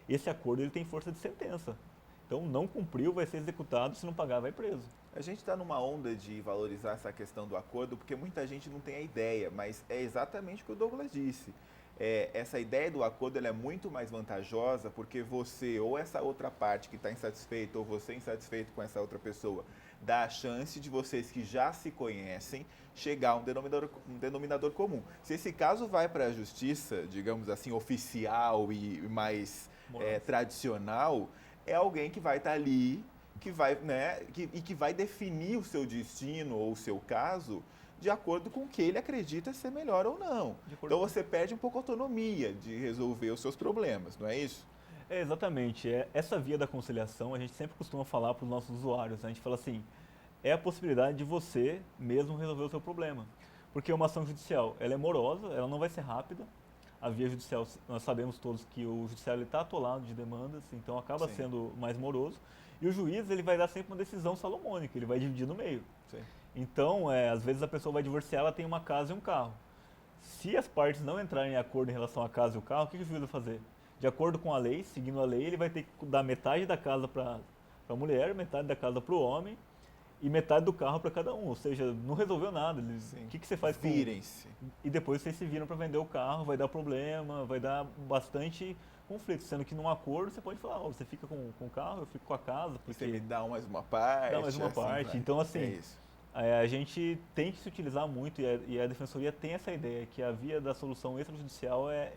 esse acordo ele tem força de sentença. Então, não cumpriu, vai ser executado, se não pagar, vai preso. A gente está numa onda de valorizar essa questão do acordo, porque muita gente não tem a ideia, mas é exatamente o que o Douglas disse. Essa ideia do acordo ela é muito mais vantajosa porque você ou essa outra parte que está insatisfeita ou você insatisfeito com essa outra pessoa dá a chance de vocês que já se conhecem chegar a um denominador comum. Se esse caso vai para a justiça, digamos assim, oficial e mais tradicional, é alguém que vai estar ali, que vai, né, que vai definir o seu destino ou o seu caso de acordo com o que ele acredita ser melhor ou não. Então você perde um pouco a autonomia de resolver os seus problemas, não é isso? Exatamente. Essa via da conciliação a gente sempre costuma falar para os nossos usuários. Né? A gente fala assim, é a possibilidade de você mesmo resolver o seu problema. Porque uma ação judicial, ela é morosa, ela não vai ser rápida. A via judicial, nós sabemos todos que o judiciário está atolado de demandas, então acaba sendo mais moroso. E o juiz ele vai dar sempre uma decisão salomônica, ele vai dividir no meio. Sim. Então, às vezes a pessoa vai divorciar, ela tem uma casa e um carro. Se as partes não entrarem em acordo em relação à casa e o carro, o que o juiz vai fazer? De acordo com a lei, seguindo a lei, ele vai ter que dar metade da casa para a mulher, metade da casa para o homem e metade do carro para cada um. Ou seja, não resolveu nada. O que você faz com... Virem-se. E depois vocês se viram para vender o carro, vai dar problema, vai dar bastante conflito. Sendo que num acordo você pode falar, você fica com o carro, eu fico com a casa. Porque você me dá mais uma parte. Dá mais uma parte. Então, assim, a gente tem que se utilizar muito e a Defensoria tem essa ideia, que a via da solução extrajudicial é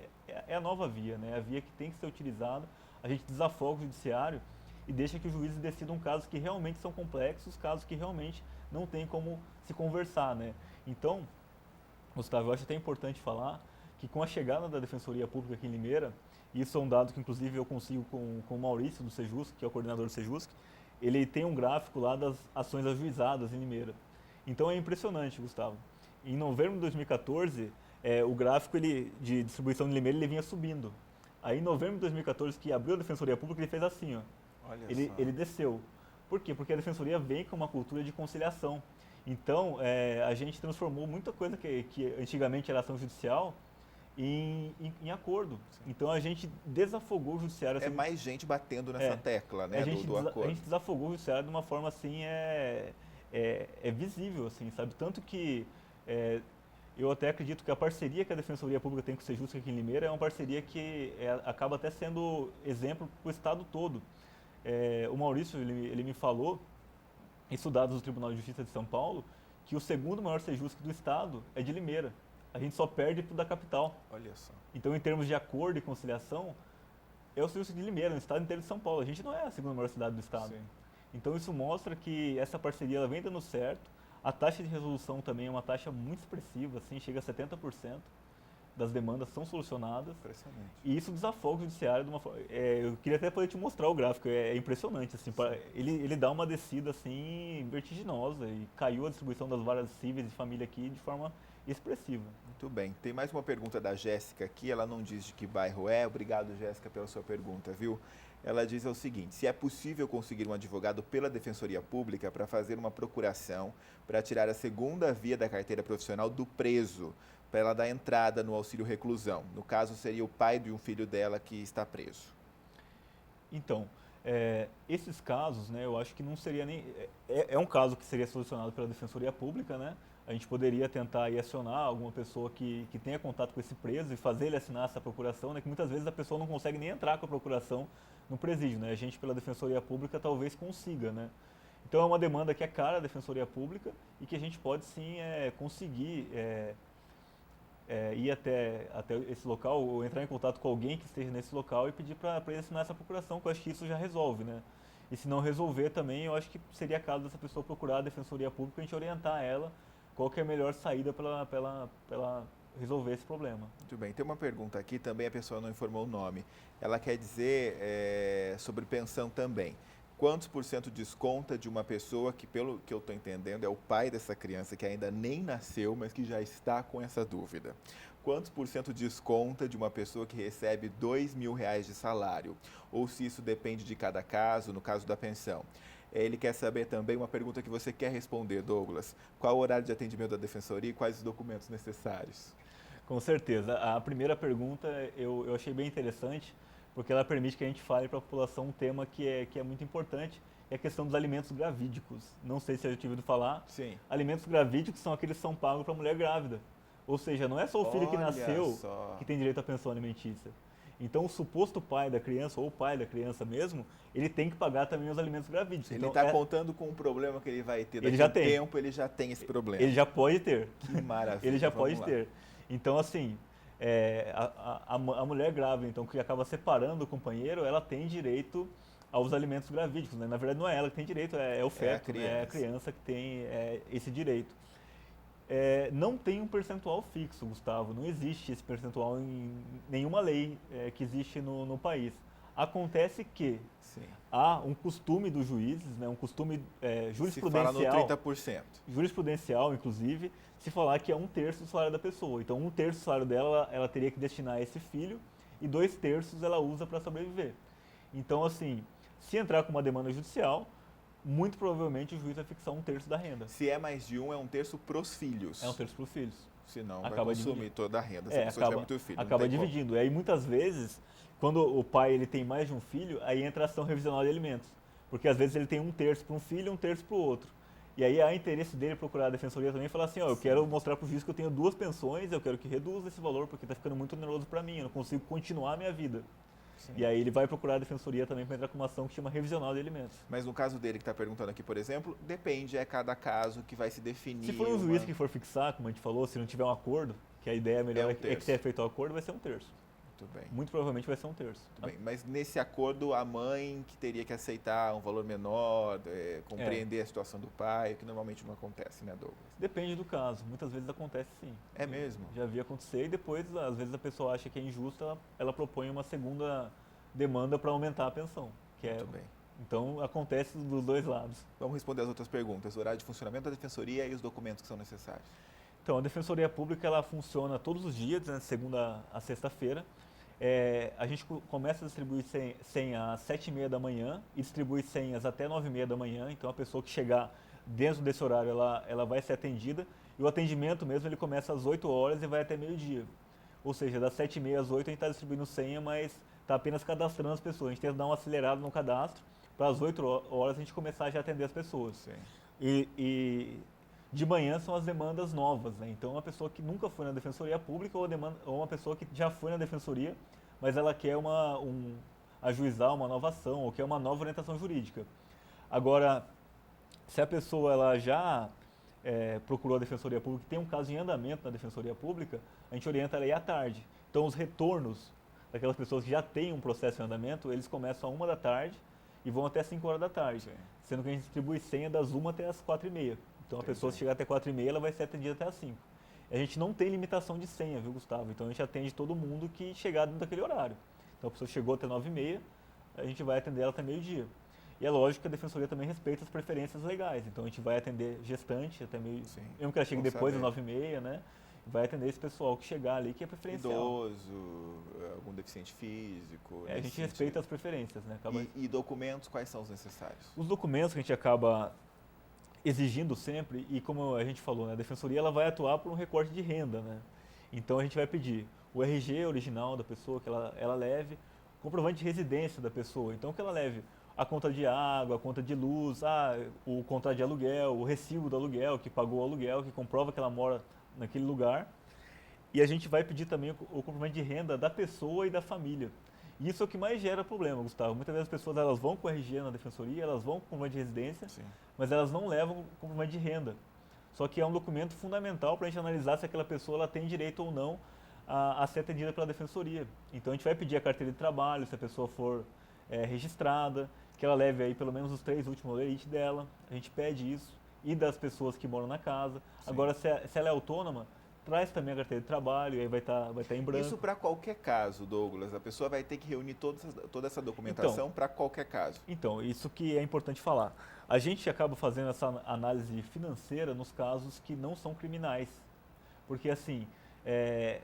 a nova via, né? A via que tem que ser utilizada. A gente desafoga o judiciário e deixa que os juízes decidam casos que realmente são complexos, casos que realmente não tem como se conversar, né? Então, Gustavo, eu acho até importante falar que com a chegada da Defensoria Pública aqui em Limeira, e isso é um dado que inclusive eu consigo com o Maurício do Sejusc, que é o coordenador do Sejusc, ele tem um gráfico lá das ações ajuizadas em Limeira. Então é impressionante, Gustavo. Em novembro de 2014, o gráfico de distribuição de Limeira ele vinha subindo. Aí em novembro de 2014, que abriu a Defensoria Pública, ele fez assim, ó. Ele desceu. Por quê? Porque a Defensoria vem com uma cultura de conciliação. Então, a gente transformou muita coisa que antigamente era ação judicial em acordo. Então, a gente desafogou o judiciário. É mais gente batendo nessa tecla, né, do acordo. A gente desafogou o judiciário de uma forma, assim, visível, assim, sabe? Tanto que eu até acredito que a parceria que a Defensoria Pública tem com o Sejusc aqui em Limeira é uma parceria que acaba até sendo exemplo para o Estado todo. O Maurício, ele me falou, isso dados do Tribunal de Justiça de São Paulo, que o segundo maior Sejusc do Estado é de Limeira. A gente só perde para o da capital. Olha só. Então, em termos de acordo e conciliação, é o Sejusc de Limeira, no estado inteiro de São Paulo. A gente não é a segunda maior cidade do Estado. Sim. Então, isso mostra que essa parceria ela vem dando certo. A taxa de resolução também é uma taxa muito expressiva, assim, chega a 70% das demandas são solucionadas. Impressionante. E isso desafoga o judiciário de uma forma... eu queria até poder te mostrar o gráfico, é impressionante. Assim, ele dá uma descida assim, vertiginosa e caiu a distribuição das varas cíveis de família aqui de forma expressiva. Muito bem. Tem mais uma pergunta da Jéssica aqui, ela não diz de que bairro é. Obrigado, Jéssica, pela sua pergunta, viu? Ela diz o seguinte: se é possível conseguir um advogado pela Defensoria Pública para fazer uma procuração para tirar a segunda via da carteira profissional do preso, para ela dar entrada no auxílio reclusão. No caso, seria o pai de um filho dela que está preso. Então, esses casos, né, eu acho que não seria nem... É um caso que seria solucionado pela Defensoria Pública, né? A gente poderia tentar ir acionar alguma pessoa que tenha contato com esse preso e fazer ele assinar essa procuração, né? Que muitas vezes a pessoa não consegue nem entrar com a procuração no presídio, né? A gente, pela Defensoria Pública, talvez consiga, né? Então, é uma demanda que é cara à Defensoria Pública e que a gente pode, sim, conseguir ir até esse local ou entrar em contato com alguém que esteja nesse local e pedir para ele assinar essa procuração, que eu acho que isso já resolve, né? E se não resolver também, eu acho que seria caso dessa pessoa procurar a Defensoria Pública e a gente orientar ela qual que é a melhor saída para ela resolver esse problema. Muito bem. Tem uma pergunta aqui, também a pessoa não informou o nome. Ela quer dizer sobre pensão também. Quantos por cento desconta de uma pessoa que, pelo que eu estou entendendo, é o pai dessa criança que ainda nem nasceu, mas que já está com essa dúvida? Quantos por cento desconta de uma pessoa que recebe R$ 2.000 de salário? Ou se isso depende de cada caso, no caso da pensão. Ele quer saber também uma pergunta que você quer responder, Douglas. Qual o horário de atendimento da Defensoria e quais os documentos necessários? Com certeza. A primeira pergunta eu achei bem interessante, porque ela permite que a gente fale para a população um tema que é muito importante, é a questão dos alimentos gravídicos. Não sei se você já tinha ouvido falar. Sim. Alimentos gravídicos são aqueles que são pagos para a mulher grávida. Ou seja, não é só o filho que Olha nasceu só. que tem direito à pensão alimentícia. Então, o suposto pai da criança, ou o pai da criança mesmo, ele tem que pagar também os alimentos gravídicos. Ele Então, está contando com um problema que ele vai ter Ele daqui já a um tem. tempo, ele já tem esse problema. ele já pode ter. Que maravilha. Ele já Vamos pode lá. ter. Então, assim, a mulher grávida, então, que acaba separando o companheiro, ela tem direito aos alimentos gravídicos, né? Na verdade, não é ela que tem direito, é o feto, né? É a criança que tem esse direito. Não tem um percentual fixo, Gustavo. Não existe esse percentual em nenhuma lei que existe no país. Acontece que Sim. há um costume dos juízes, né? Um costume jurisprudencial. Se fala no 30%. Jurisprudencial, inclusive, se falar que é 1/3 do salário da pessoa. Então, 1/3 do salário dela, ela teria que destinar a esse filho e 2/3 ela usa para sobreviver. Então, assim, se entrar com uma demanda judicial, muito provavelmente o juiz vai fixar 1/3 da renda. Se é mais de um, é 1/3 para os filhos. É 1/3 para os filhos. Senão vai Acaba consumir dividindo. toda a renda se a pessoa tiver muito filho. Acaba dividindo. E aí, muitas vezes, quando o pai ele tem mais de um filho, aí entra a ação revisional de alimentos. Porque às vezes ele tem 1/3 para um filho e 1/3 para o outro. E aí há interesse dele procurar a defensoria também e falar assim, eu quero mostrar para o juiz que eu tenho 2 pensões, eu quero que reduza esse valor porque está ficando muito oneroso para mim, eu não consigo continuar a minha vida. Sim. E aí ele vai procurar a defensoria também para entrar com uma ação que chama revisional de alimentos. Mas no caso dele que está perguntando aqui, por exemplo, depende, é cada caso que vai se definir. Se for um juiz que for fixar, como a gente falou, se não tiver um acordo, que a ideia melhor é que seja feito o acordo, vai ser 1/3. Muito bem. Muito provavelmente vai ser 1/3. Muito bem. Mas nesse acordo, a mãe que teria que aceitar um valor menor, compreender a situação do pai, o que normalmente não acontece, né, Douglas? Depende do caso. Muitas vezes acontece sim. É mesmo? Já vi acontecer e depois, às vezes, a pessoa acha que é injusto, ela propõe uma segunda demanda para aumentar a pensão. Muito bem. Então, acontece dos dois lados. Vamos responder as outras perguntas. O horário de funcionamento da defensoria e os documentos que são necessários. Então, a Defensoria Pública ela funciona todos os dias, né, segunda a sexta-feira. A gente começa a distribuir senha às 7h30 da manhã e distribui senhas até 9h30 da manhã. Então, a pessoa que chegar dentro desse horário, ela vai ser atendida. E o atendimento mesmo, ele começa às 8 horas e vai até meio-dia. Ou seja, das 7h30 às 8 a gente está distribuindo senha, mas está apenas cadastrando as pessoas. A gente tenta dar uma acelerada no cadastro para às 8 horas a gente começar a já atender as pessoas. Sim. E de manhã são as demandas novas, né? Então, uma pessoa que nunca foi na Defensoria Pública ou uma pessoa que já foi na Defensoria, mas ela quer ajuizar uma nova ação ou quer uma nova orientação jurídica. Agora, se a pessoa ela já procurou a Defensoria Pública e tem um caso em andamento na Defensoria Pública, a gente orienta ela aí à tarde. Então, os retornos daquelas pessoas que já têm um processo em andamento, eles começam às 1 da tarde e vão até 5 horas da tarde. Sim. Sendo que a gente distribui senha das 1 até as 4h30. Então, a pessoa se chegar até 4h30, ela vai ser atendida até as 5. A gente não tem limitação de senha, viu, Gustavo? Então, a gente atende todo mundo que chegar dentro daquele horário. Então, a pessoa chegou até 9h30, a gente vai atender ela até meio-dia. E é lógico que a Defensoria também respeita as preferências legais. Então, a gente vai atender gestante até meio-dia. Mesmo que ela chegue depois das 9h30, né? Vai atender esse pessoal que chegar ali, que é preferencial. Idoso, algum deficiente físico. A gente respeita as preferências, né? E documentos, quais são os necessários? Os documentos que a gente acaba exigindo sempre, e como a gente falou, né, a Defensoria ela vai atuar por um recorte de renda, né? Então a gente vai pedir o RG original da pessoa, que ela leve, comprovante de residência da pessoa, então que ela leve a conta de água, a conta de luz, o contrato de aluguel, o recibo do aluguel, que pagou o aluguel, que comprova que ela mora naquele lugar. E a gente vai pedir também o comprovante de renda da pessoa e da família. E isso é o que mais gera problema, Gustavo. Muitas vezes as pessoas elas vão com o RG na Defensoria, elas vão com o comprovante de residência, Sim. mas elas não levam o comprovante de renda. Só que é um documento fundamental para a gente analisar se aquela pessoa ela tem direito ou não a ser atendida pela Defensoria. Então a gente vai pedir a carteira de trabalho, se a pessoa for registrada, que ela leve aí pelo menos os 3 últimos olerite dela. A gente pede isso. E das pessoas que moram na casa. Sim. Agora, se ela é autônoma, traz também a carteira de trabalho, e aí vai tá em branco. Isso para qualquer caso, Douglas. A pessoa vai ter que reunir toda essa documentação para qualquer caso. Então, isso que é importante falar. A gente acaba fazendo essa análise financeira nos casos que não são criminais. Porque, assim,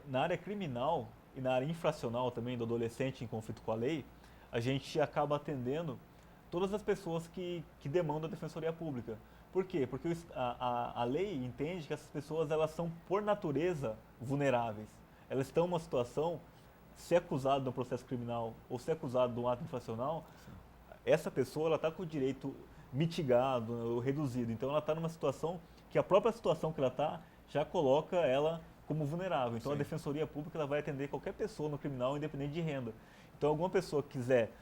na área criminal e na área infracional também, do adolescente em conflito com a lei, a gente acaba atendendo todas as pessoas que demandam a Defensoria Pública. Por quê? Porque a lei entende que essas pessoas elas são, por natureza, vulneráveis. Elas estão numa situação, se acusado de um processo criminal ou se acusado de um ato infracional, essa pessoa está com o direito mitigado ou reduzido. Então, ela está numa situação que a própria situação que ela está já coloca ela como vulnerável. Então, a Defensoria Pública ela vai atender qualquer pessoa no criminal, independente de renda. Então, alguma pessoa que quiser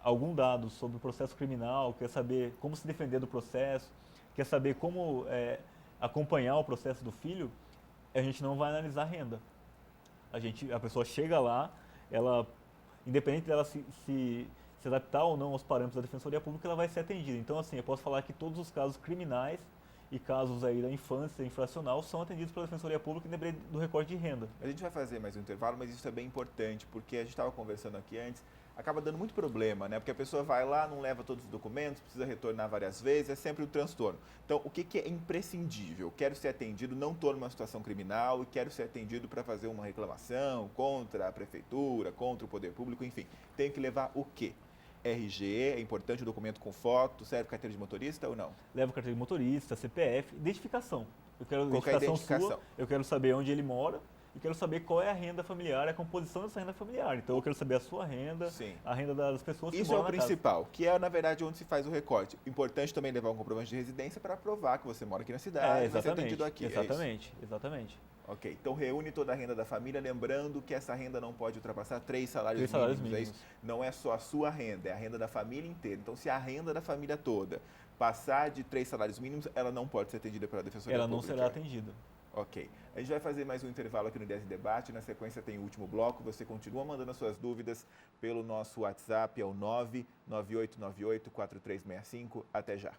algum dado sobre o processo criminal, quer saber como se defender do processo, quer saber como acompanhar o processo do filho, a gente não vai analisar a renda. A pessoa chega lá, ela, independente dela se adaptar ou não aos parâmetros da Defensoria Pública, ela vai ser atendida. Então, assim, eu posso falar que todos os casos criminais e casos aí da infância infracional são atendidos pela Defensoria Pública independente do recorte de renda. A gente vai fazer mais um intervalo, mas isso é bem importante, porque a gente estava conversando aqui antes, acaba dando muito problema, né? Porque a pessoa vai lá, não leva todos os documentos, precisa retornar várias vezes, é sempre um transtorno. Então, o que é imprescindível? Quero ser atendido, não estou numa situação criminal e quero ser atendido para fazer uma reclamação contra a prefeitura, contra o poder público, enfim. Tenho que levar o quê? RG, é importante o documento com foto, serve carteira de motorista ou não? Leva carteira de motorista, CPF, identificação. Eu quero identificação sua, eu quero saber onde ele mora e quero saber qual é a renda familiar, a composição dessa renda familiar. Então eu quero saber a sua renda, a renda das pessoas que moram na casa. Isso é o principal, que é na verdade onde se faz o recorte. Importante também levar um comprovante de residência para provar que você mora aqui na cidade, vai ser atendido aqui. Exatamente. Ok, então reúne toda a renda da família, lembrando que essa renda não pode ultrapassar 3 salários mínimos. É isso? Não é só a sua renda, é a renda da família inteira. Então, se a renda da família toda passar de 3 salários mínimos, ela não pode ser atendida pela Defensoria Pública. Ela não será atendida. Ok. A gente vai fazer mais um intervalo aqui no 10 em Debate. Na sequência tem o último bloco. Você continua mandando as suas dúvidas pelo nosso WhatsApp, é o 998984365. Até já.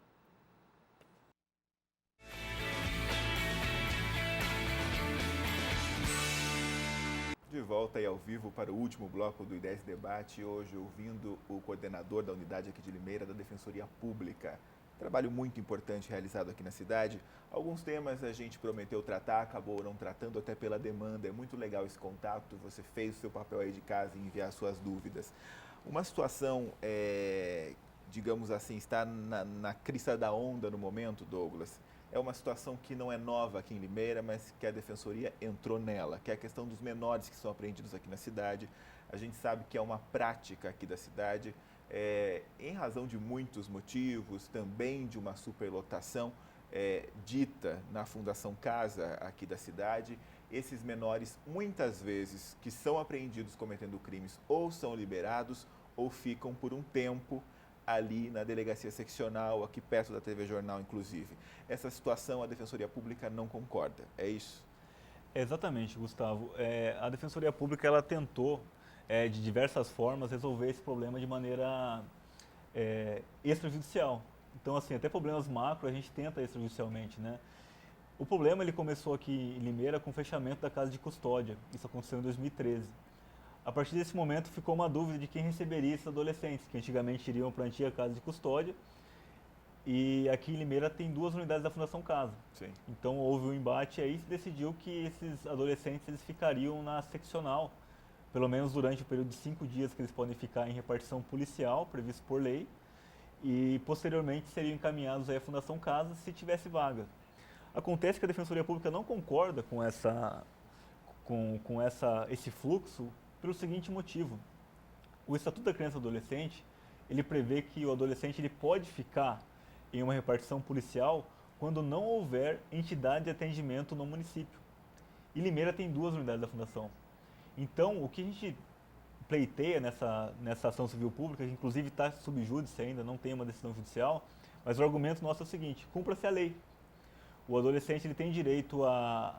De volta aí ao vivo para o último bloco do I10 Debate, hoje ouvindo o coordenador da unidade aqui de Limeira, da Defensoria Pública. Trabalho muito importante realizado aqui na cidade. Alguns temas a gente prometeu tratar, acabou não tratando até pela demanda. É muito legal esse contato, você fez o seu papel aí de casa em enviar suas dúvidas. Uma situação, digamos assim, está na crista da onda no momento, Douglas. É uma situação que não é nova aqui em Limeira, mas que a Defensoria entrou nela, que é a questão dos menores que são apreendidos aqui na cidade. A gente sabe que é uma prática aqui da cidade, em razão de muitos motivos, também de uma superlotação dita na Fundação Casa aqui da cidade. Esses menores, muitas vezes, que são apreendidos cometendo crimes, ou são liberados, ou ficam por um tempo ali na delegacia seccional, aqui perto da TV Jornal, inclusive. Essa situação a Defensoria Pública não concorda, é isso? Exatamente, Gustavo. A Defensoria Pública ela tentou, de diversas formas, resolver esse problema de maneira extrajudicial. Então, assim, até problemas macro a gente tenta extrajudicialmente, né? O problema ele começou aqui em Limeira com o fechamento da casa de custódia. Isso aconteceu em 2013. A partir desse momento ficou uma dúvida de quem receberia esses adolescentes, que antigamente iriam para a antiga casa de custódia. E aqui em Limeira tem 2 unidades da Fundação Casa. Sim. Então houve um embate aí e se decidiu que esses adolescentes eles ficariam na seccional, pelo menos durante o período de 5 dias que eles podem ficar em repartição policial, previsto por lei, e posteriormente seriam encaminhados aí à Fundação Casa se tivesse vaga. Acontece que a Defensoria Pública não concorda com esse fluxo, pelo seguinte motivo: o Estatuto da Criança e do Adolescente, ele prevê que o adolescente ele pode ficar em uma repartição policial quando não houver entidade de atendimento no município. E Limeira tem 2 unidades da Fundação. Então, o que a gente pleiteia nessa ação civil pública, que inclusive está sob júdice ainda, não tem uma decisão judicial, mas o argumento nosso é o seguinte: cumpra-se a lei. O adolescente ele tem direito a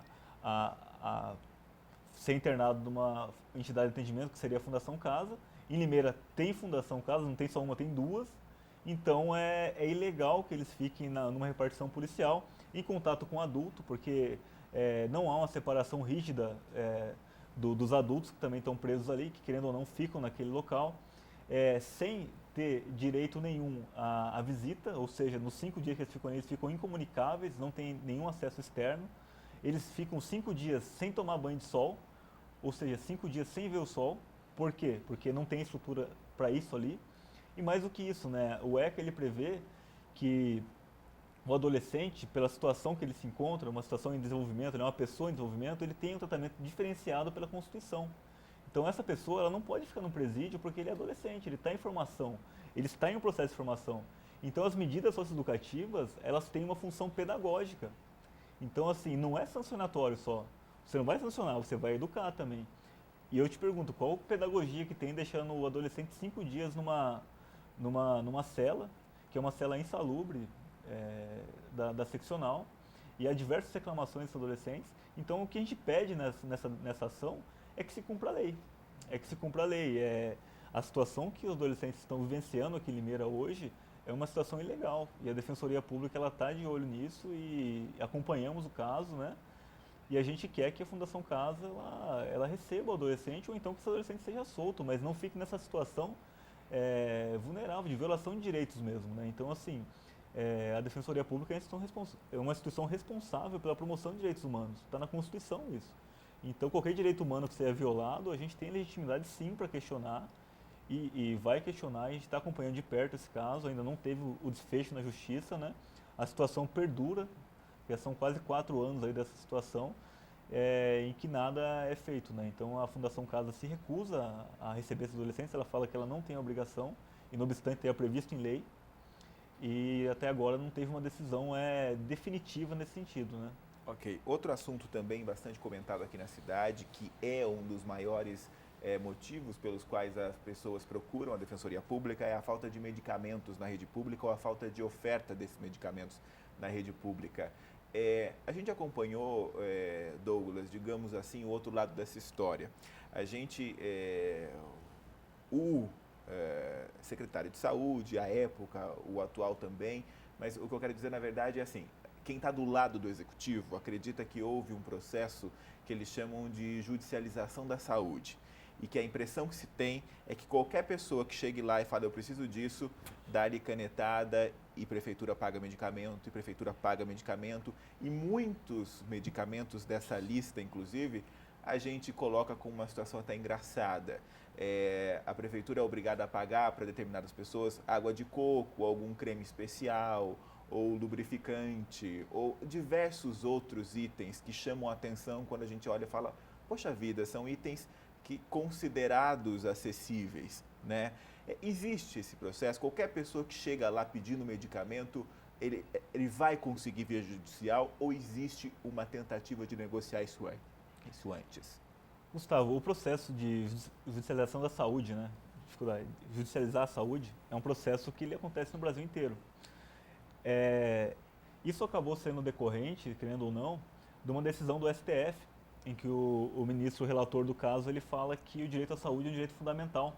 ser internado numa entidade de atendimento, que seria a Fundação Casa. Em Limeira tem Fundação Casa, não tem só uma, tem 2. Então é ilegal que eles fiquem numa repartição policial em contato com adulto, porque não há uma separação rígida dos adultos que também estão presos ali, que querendo ou não ficam naquele local, sem ter direito nenhum à visita, ou seja, nos 5 dias que eles ficam incomunicáveis, não tem nenhum acesso externo. Eles ficam 5 dias sem tomar banho de sol, ou seja, 5 dias sem ver o sol. Por quê? Porque não tem estrutura para isso ali. E mais do que isso, né, o ECA ele prevê que o adolescente, pela situação que ele se encontra, uma situação em desenvolvimento, ele é uma pessoa em desenvolvimento, ele tem um tratamento diferenciado pela Constituição. Então essa pessoa ela não pode ficar no presídio porque ele é adolescente, ele está em formação, ele está em um processo de formação. Então as medidas socioeducativas, elas têm uma função pedagógica. Então assim, não é sancionatório só. Você não vai sancionar, você vai educar também. E eu te pergunto, qual pedagogia que tem deixando o adolescente 5 dias numa cela, que é uma cela insalubre da seccional, e há diversas reclamações dos adolescentes. Então o que a gente pede nessa ação é que se cumpra a lei. É que se cumpra a lei. A situação que os adolescentes estão vivenciando aqui em Limeira hoje é uma situação ilegal. E a Defensoria Pública está de olho nisso e acompanhamos o caso, né? E a gente quer que a Fundação Casa ela receba o adolescente ou então que esse adolescente seja solto, mas não fique nessa situação vulnerável, de violação de direitos mesmo, né? Então, assim, a Defensoria Pública é uma instituição responsável pela promoção de direitos humanos. Está na Constituição isso. Então, qualquer direito humano que seja violado, a gente tem legitimidade sim para questionar e vai questionar. A gente está acompanhando de perto esse caso, ainda não teve o desfecho na Justiça, né? A situação perdura, já são quase 4 anos aí dessa situação, em que nada é feito, né? Então, a Fundação Casa se recusa a receber esses adolescentes, ela fala que ela não tem a obrigação, e não obstante tenha previsto em lei, e até agora não teve uma decisão definitiva nesse sentido, né? Ok. Outro assunto também bastante comentado aqui na cidade, que é um dos maiores motivos pelos quais as pessoas procuram a Defensoria Pública, é a falta de medicamentos na rede pública ou a falta de oferta desses medicamentos na rede pública. A gente acompanhou, Douglas, digamos assim, o outro lado dessa história. A gente, secretário de Saúde, à época, o atual também, mas o que eu quero dizer, na verdade, é assim, quem está do lado do executivo acredita que houve um processo que eles chamam de judicialização da saúde. E que a impressão que se tem é que qualquer pessoa que chegue lá e fale, eu preciso disso, dá-lhe canetada e prefeitura paga medicamento, e prefeitura paga medicamento. E muitos medicamentos dessa lista, inclusive, a gente coloca com uma situação até engraçada. A prefeitura é obrigada a pagar para determinadas pessoas água de coco, algum creme especial, ou lubrificante, ou diversos outros itens que chamam a atenção quando a gente olha e fala, poxa vida, são itens que considerados acessíveis, né? Existe esse processo, qualquer pessoa que chega lá pedindo medicamento, ele vai conseguir via judicial ou existe uma tentativa de negociar isso antes? Gustavo, o processo de judicialização da saúde, né? Judicializar a saúde é um processo que ele acontece no Brasil inteiro. Isso acabou sendo decorrente, querendo ou não, de uma decisão do STF, em que o ministro relator do caso ele fala que o direito à saúde é um direito fundamental,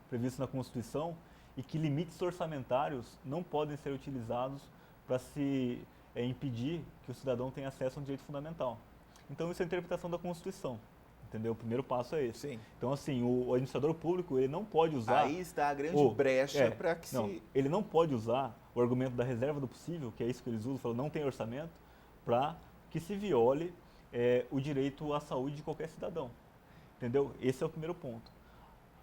previsto na Constituição, e que limites orçamentários não podem ser utilizados para se impedir que o cidadão tenha acesso a um direito fundamental. Então isso é a interpretação da Constituição, entendeu? O primeiro passo é esse. Sim. Então assim, o administrador público ele não pode usar... Aí está a grande brecha para que Ele não pode usar o argumento da reserva do possível, que é isso que eles usam, falam não tem orçamento, para que se viole o direito à saúde de qualquer cidadão, entendeu? Esse é o primeiro ponto.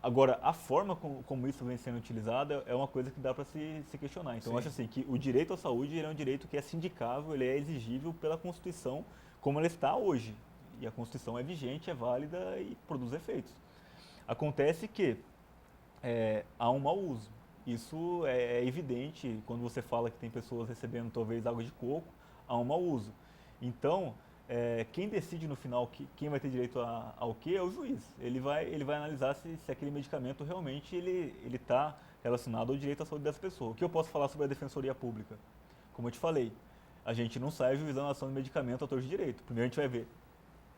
Agora, a forma como isso vem sendo utilizado é uma coisa que dá para se questionar. Então, eu acho assim, que o direito à saúde ele é um direito que é sindicável, ele é exigível pela Constituição como ela está hoje. E a Constituição é vigente, é válida e produz efeitos. Acontece que há um mau uso. Isso é evidente quando você fala que tem pessoas recebendo talvez água de coco, há um mau uso. Então, quem decide no final quem vai ter direito ao quê é o juiz. Ele vai analisar se aquele medicamento realmente ele está relacionado ao direito à saúde dessa pessoa. O que eu posso falar sobre a Defensoria Pública? Como eu te falei, a gente não sai ajuizando a ação de medicamento autor de direito. Primeiro a gente vai ver,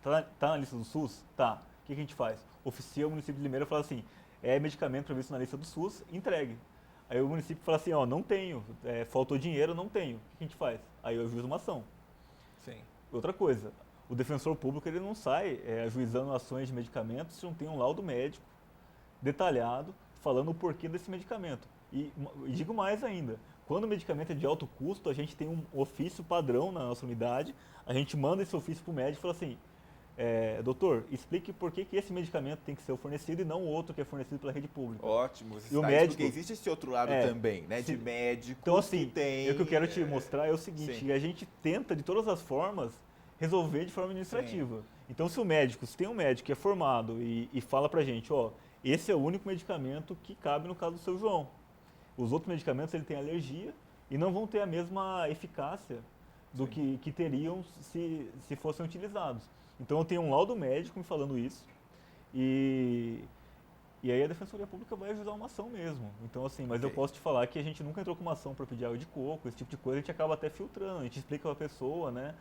tá na lista do SUS? Tá. O que a gente faz? Oficia o município de Limeira e fala assim, medicamento previsto na lista do SUS, entregue. Aí o município fala assim, não tenho, faltou dinheiro, não tenho. O que a gente faz? Aí eu ajuizo uma ação. Sim. Outra coisa, o defensor público ele não sai ajuizando ações de medicamentos se não tem um laudo médico detalhado falando o porquê desse medicamento. E digo mais ainda, quando o medicamento é de alto custo, a gente tem um ofício padrão na nossa unidade, a gente manda esse ofício para o médico e fala assim, doutor, explique por que esse medicamento tem que ser fornecido e não o outro que é fornecido pela rede pública. Ótimo, você e o médico, porque existe esse outro lado também, né, de médicos então, assim, que tem... O que eu quero te mostrar é o seguinte, a gente tenta de todas as formas resolver de forma administrativa. Sim. Então, se tem um médico que é formado e fala pra gente, esse é o único medicamento que cabe no caso do seu João. Os outros medicamentos ele tem alergia e não vão ter a mesma eficácia do que teriam se fossem utilizados. Então eu tenho um laudo médico me falando isso e aí a Defensoria Pública vai ajuizar uma ação mesmo. Então assim, mas eu posso te falar que a gente nunca entrou com uma ação para pedir água de coco, esse tipo de coisa a gente acaba até filtrando, a gente explica para a pessoa, né,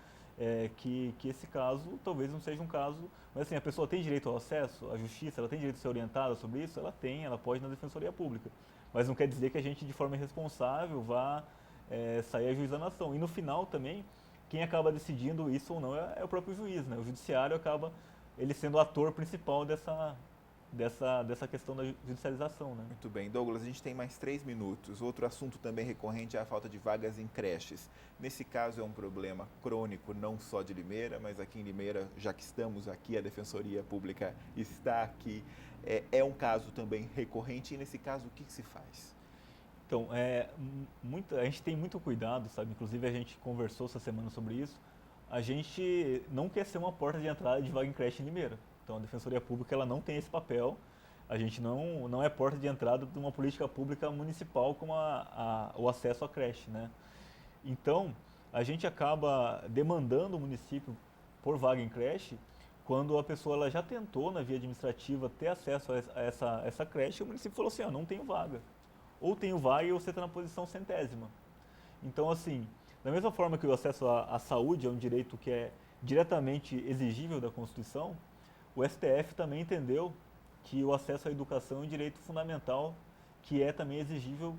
que esse caso talvez não seja um caso, mas assim, a pessoa tem direito ao acesso à justiça, ela tem direito a ser orientada sobre isso, ela pode ir na Defensoria Pública. Mas não quer dizer que a gente, de forma irresponsável, vá sair ajuizando a ação. E no final também, quem acaba decidindo isso ou não é o próprio juiz, né? O judiciário acaba ele sendo o ator principal dessa questão da judicialização, né? Muito bem. Douglas, a gente tem mais 3 minutos. Outro assunto também recorrente é a falta de vagas em creches. Nesse caso é um problema crônico, não só de Limeira, mas aqui em Limeira, já que estamos aqui, a Defensoria Pública está aqui. É um caso também recorrente e nesse caso o que se faz? Então, a gente tem muito cuidado, sabe? Inclusive a gente conversou essa semana sobre isso. A gente não quer ser uma porta de entrada de vaga em creche em Limeira. Então a Defensoria Pública ela não tem esse papel. A gente não é porta de entrada de uma política pública municipal como o acesso à creche, né? Então a gente acaba demandando o município por vaga em creche quando a pessoa ela já tentou na via administrativa ter acesso a essa creche, o município falou assim, não tenho vaga. Ou tenho vaga e você está na posição 100ª. Então, assim, da mesma forma que o acesso à saúde é um direito que é diretamente exigível da Constituição, o STF também entendeu que o acesso à educação é um direito fundamental que é também exigível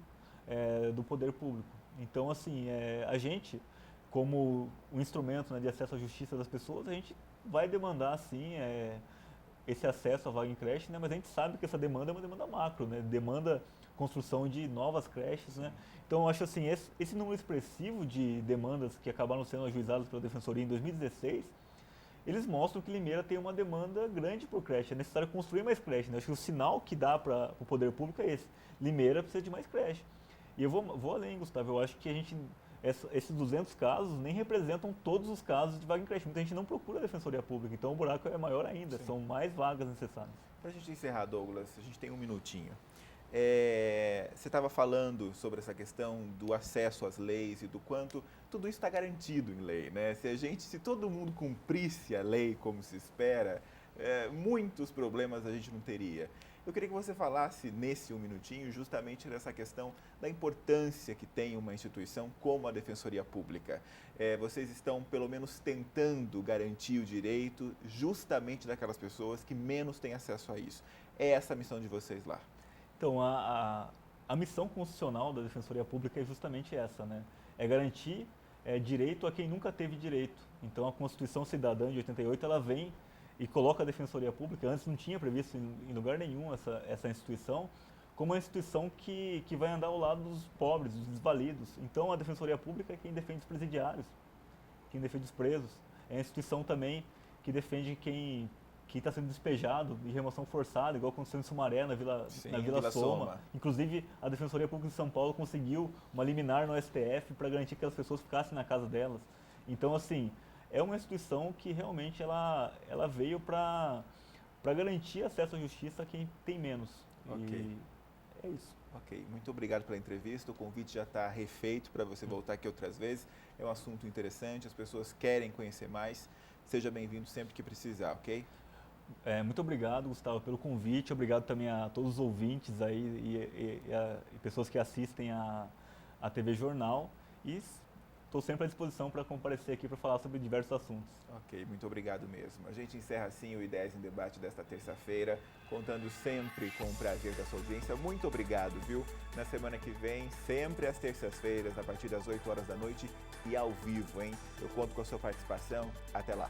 do poder público. Então, assim, a gente, como um instrumento, né, de acesso à justiça das pessoas, a gente vai demandar, sim, esse acesso à vaga em creche, né, mas a gente sabe que essa demanda é uma demanda macro, né, demanda construção de novas creches, né. Então, eu acho assim, esse número expressivo de demandas que acabaram sendo ajuizadas pela Defensoria em 2016, eles mostram que Limeira tem uma demanda grande por creche, é necessário construir mais creche, né. Acho que o sinal que dá para o poder público é esse, Limeira precisa de mais creche. E eu vou além, Gustavo, eu acho que a gente... Esses 200 casos nem representam todos os casos de vaga em creche. Muita gente não procura a Defensoria Pública, então o buraco é maior ainda, são mais vagas necessárias. Para a gente encerrar, Douglas, a gente tem um minutinho. Você estava falando sobre essa questão do acesso às leis e do quanto tudo isso está garantido em lei, né? Se todo mundo cumprisse a lei como se espera, muitos problemas a gente não teria. Eu queria que você falasse nesse um minutinho justamente dessa questão da importância que tem uma instituição como a Defensoria Pública. Vocês estão, pelo menos, tentando garantir o direito justamente daquelas pessoas que menos têm acesso a isso. É essa a missão de vocês lá? Então, a missão constitucional da Defensoria Pública é justamente essa, né? É garantir direito a quem nunca teve direito. Então, a Constituição Cidadã de 88, ela vem e coloca a Defensoria Pública, antes não tinha previsto em lugar nenhum essa instituição, como uma instituição que vai andar ao lado dos pobres, dos desvalidos. Então a Defensoria Pública é quem defende os presidiários, quem defende os presos. É a instituição também que defende quem está sendo despejado de remoção forçada, igual aconteceu em Sumaré, na Vila Soma. Inclusive, a Defensoria Pública de São Paulo conseguiu uma liminar no STF para garantir que as pessoas ficassem na casa delas. Então, assim, é uma instituição que realmente ela veio para garantir acesso à justiça a quem tem menos. Ok. E é isso. Ok, muito obrigado pela entrevista. O convite já está refeito para você voltar aqui outras vezes. É um assunto interessante, as pessoas querem conhecer mais. Seja bem-vindo sempre que precisar, ok? Muito obrigado, Gustavo, pelo convite. Obrigado também a todos os ouvintes aí e pessoas que assistem a TV Jornal. E estou sempre à disposição para comparecer aqui para falar sobre diversos assuntos. Ok, muito obrigado mesmo. A gente encerra assim o Ideias em Debate desta terça-feira, contando sempre com o prazer da sua audiência. Muito obrigado, viu? Na semana que vem, sempre às terças-feiras, a partir das 8 horas da noite e ao vivo, hein? Eu conto com a sua participação. Até lá.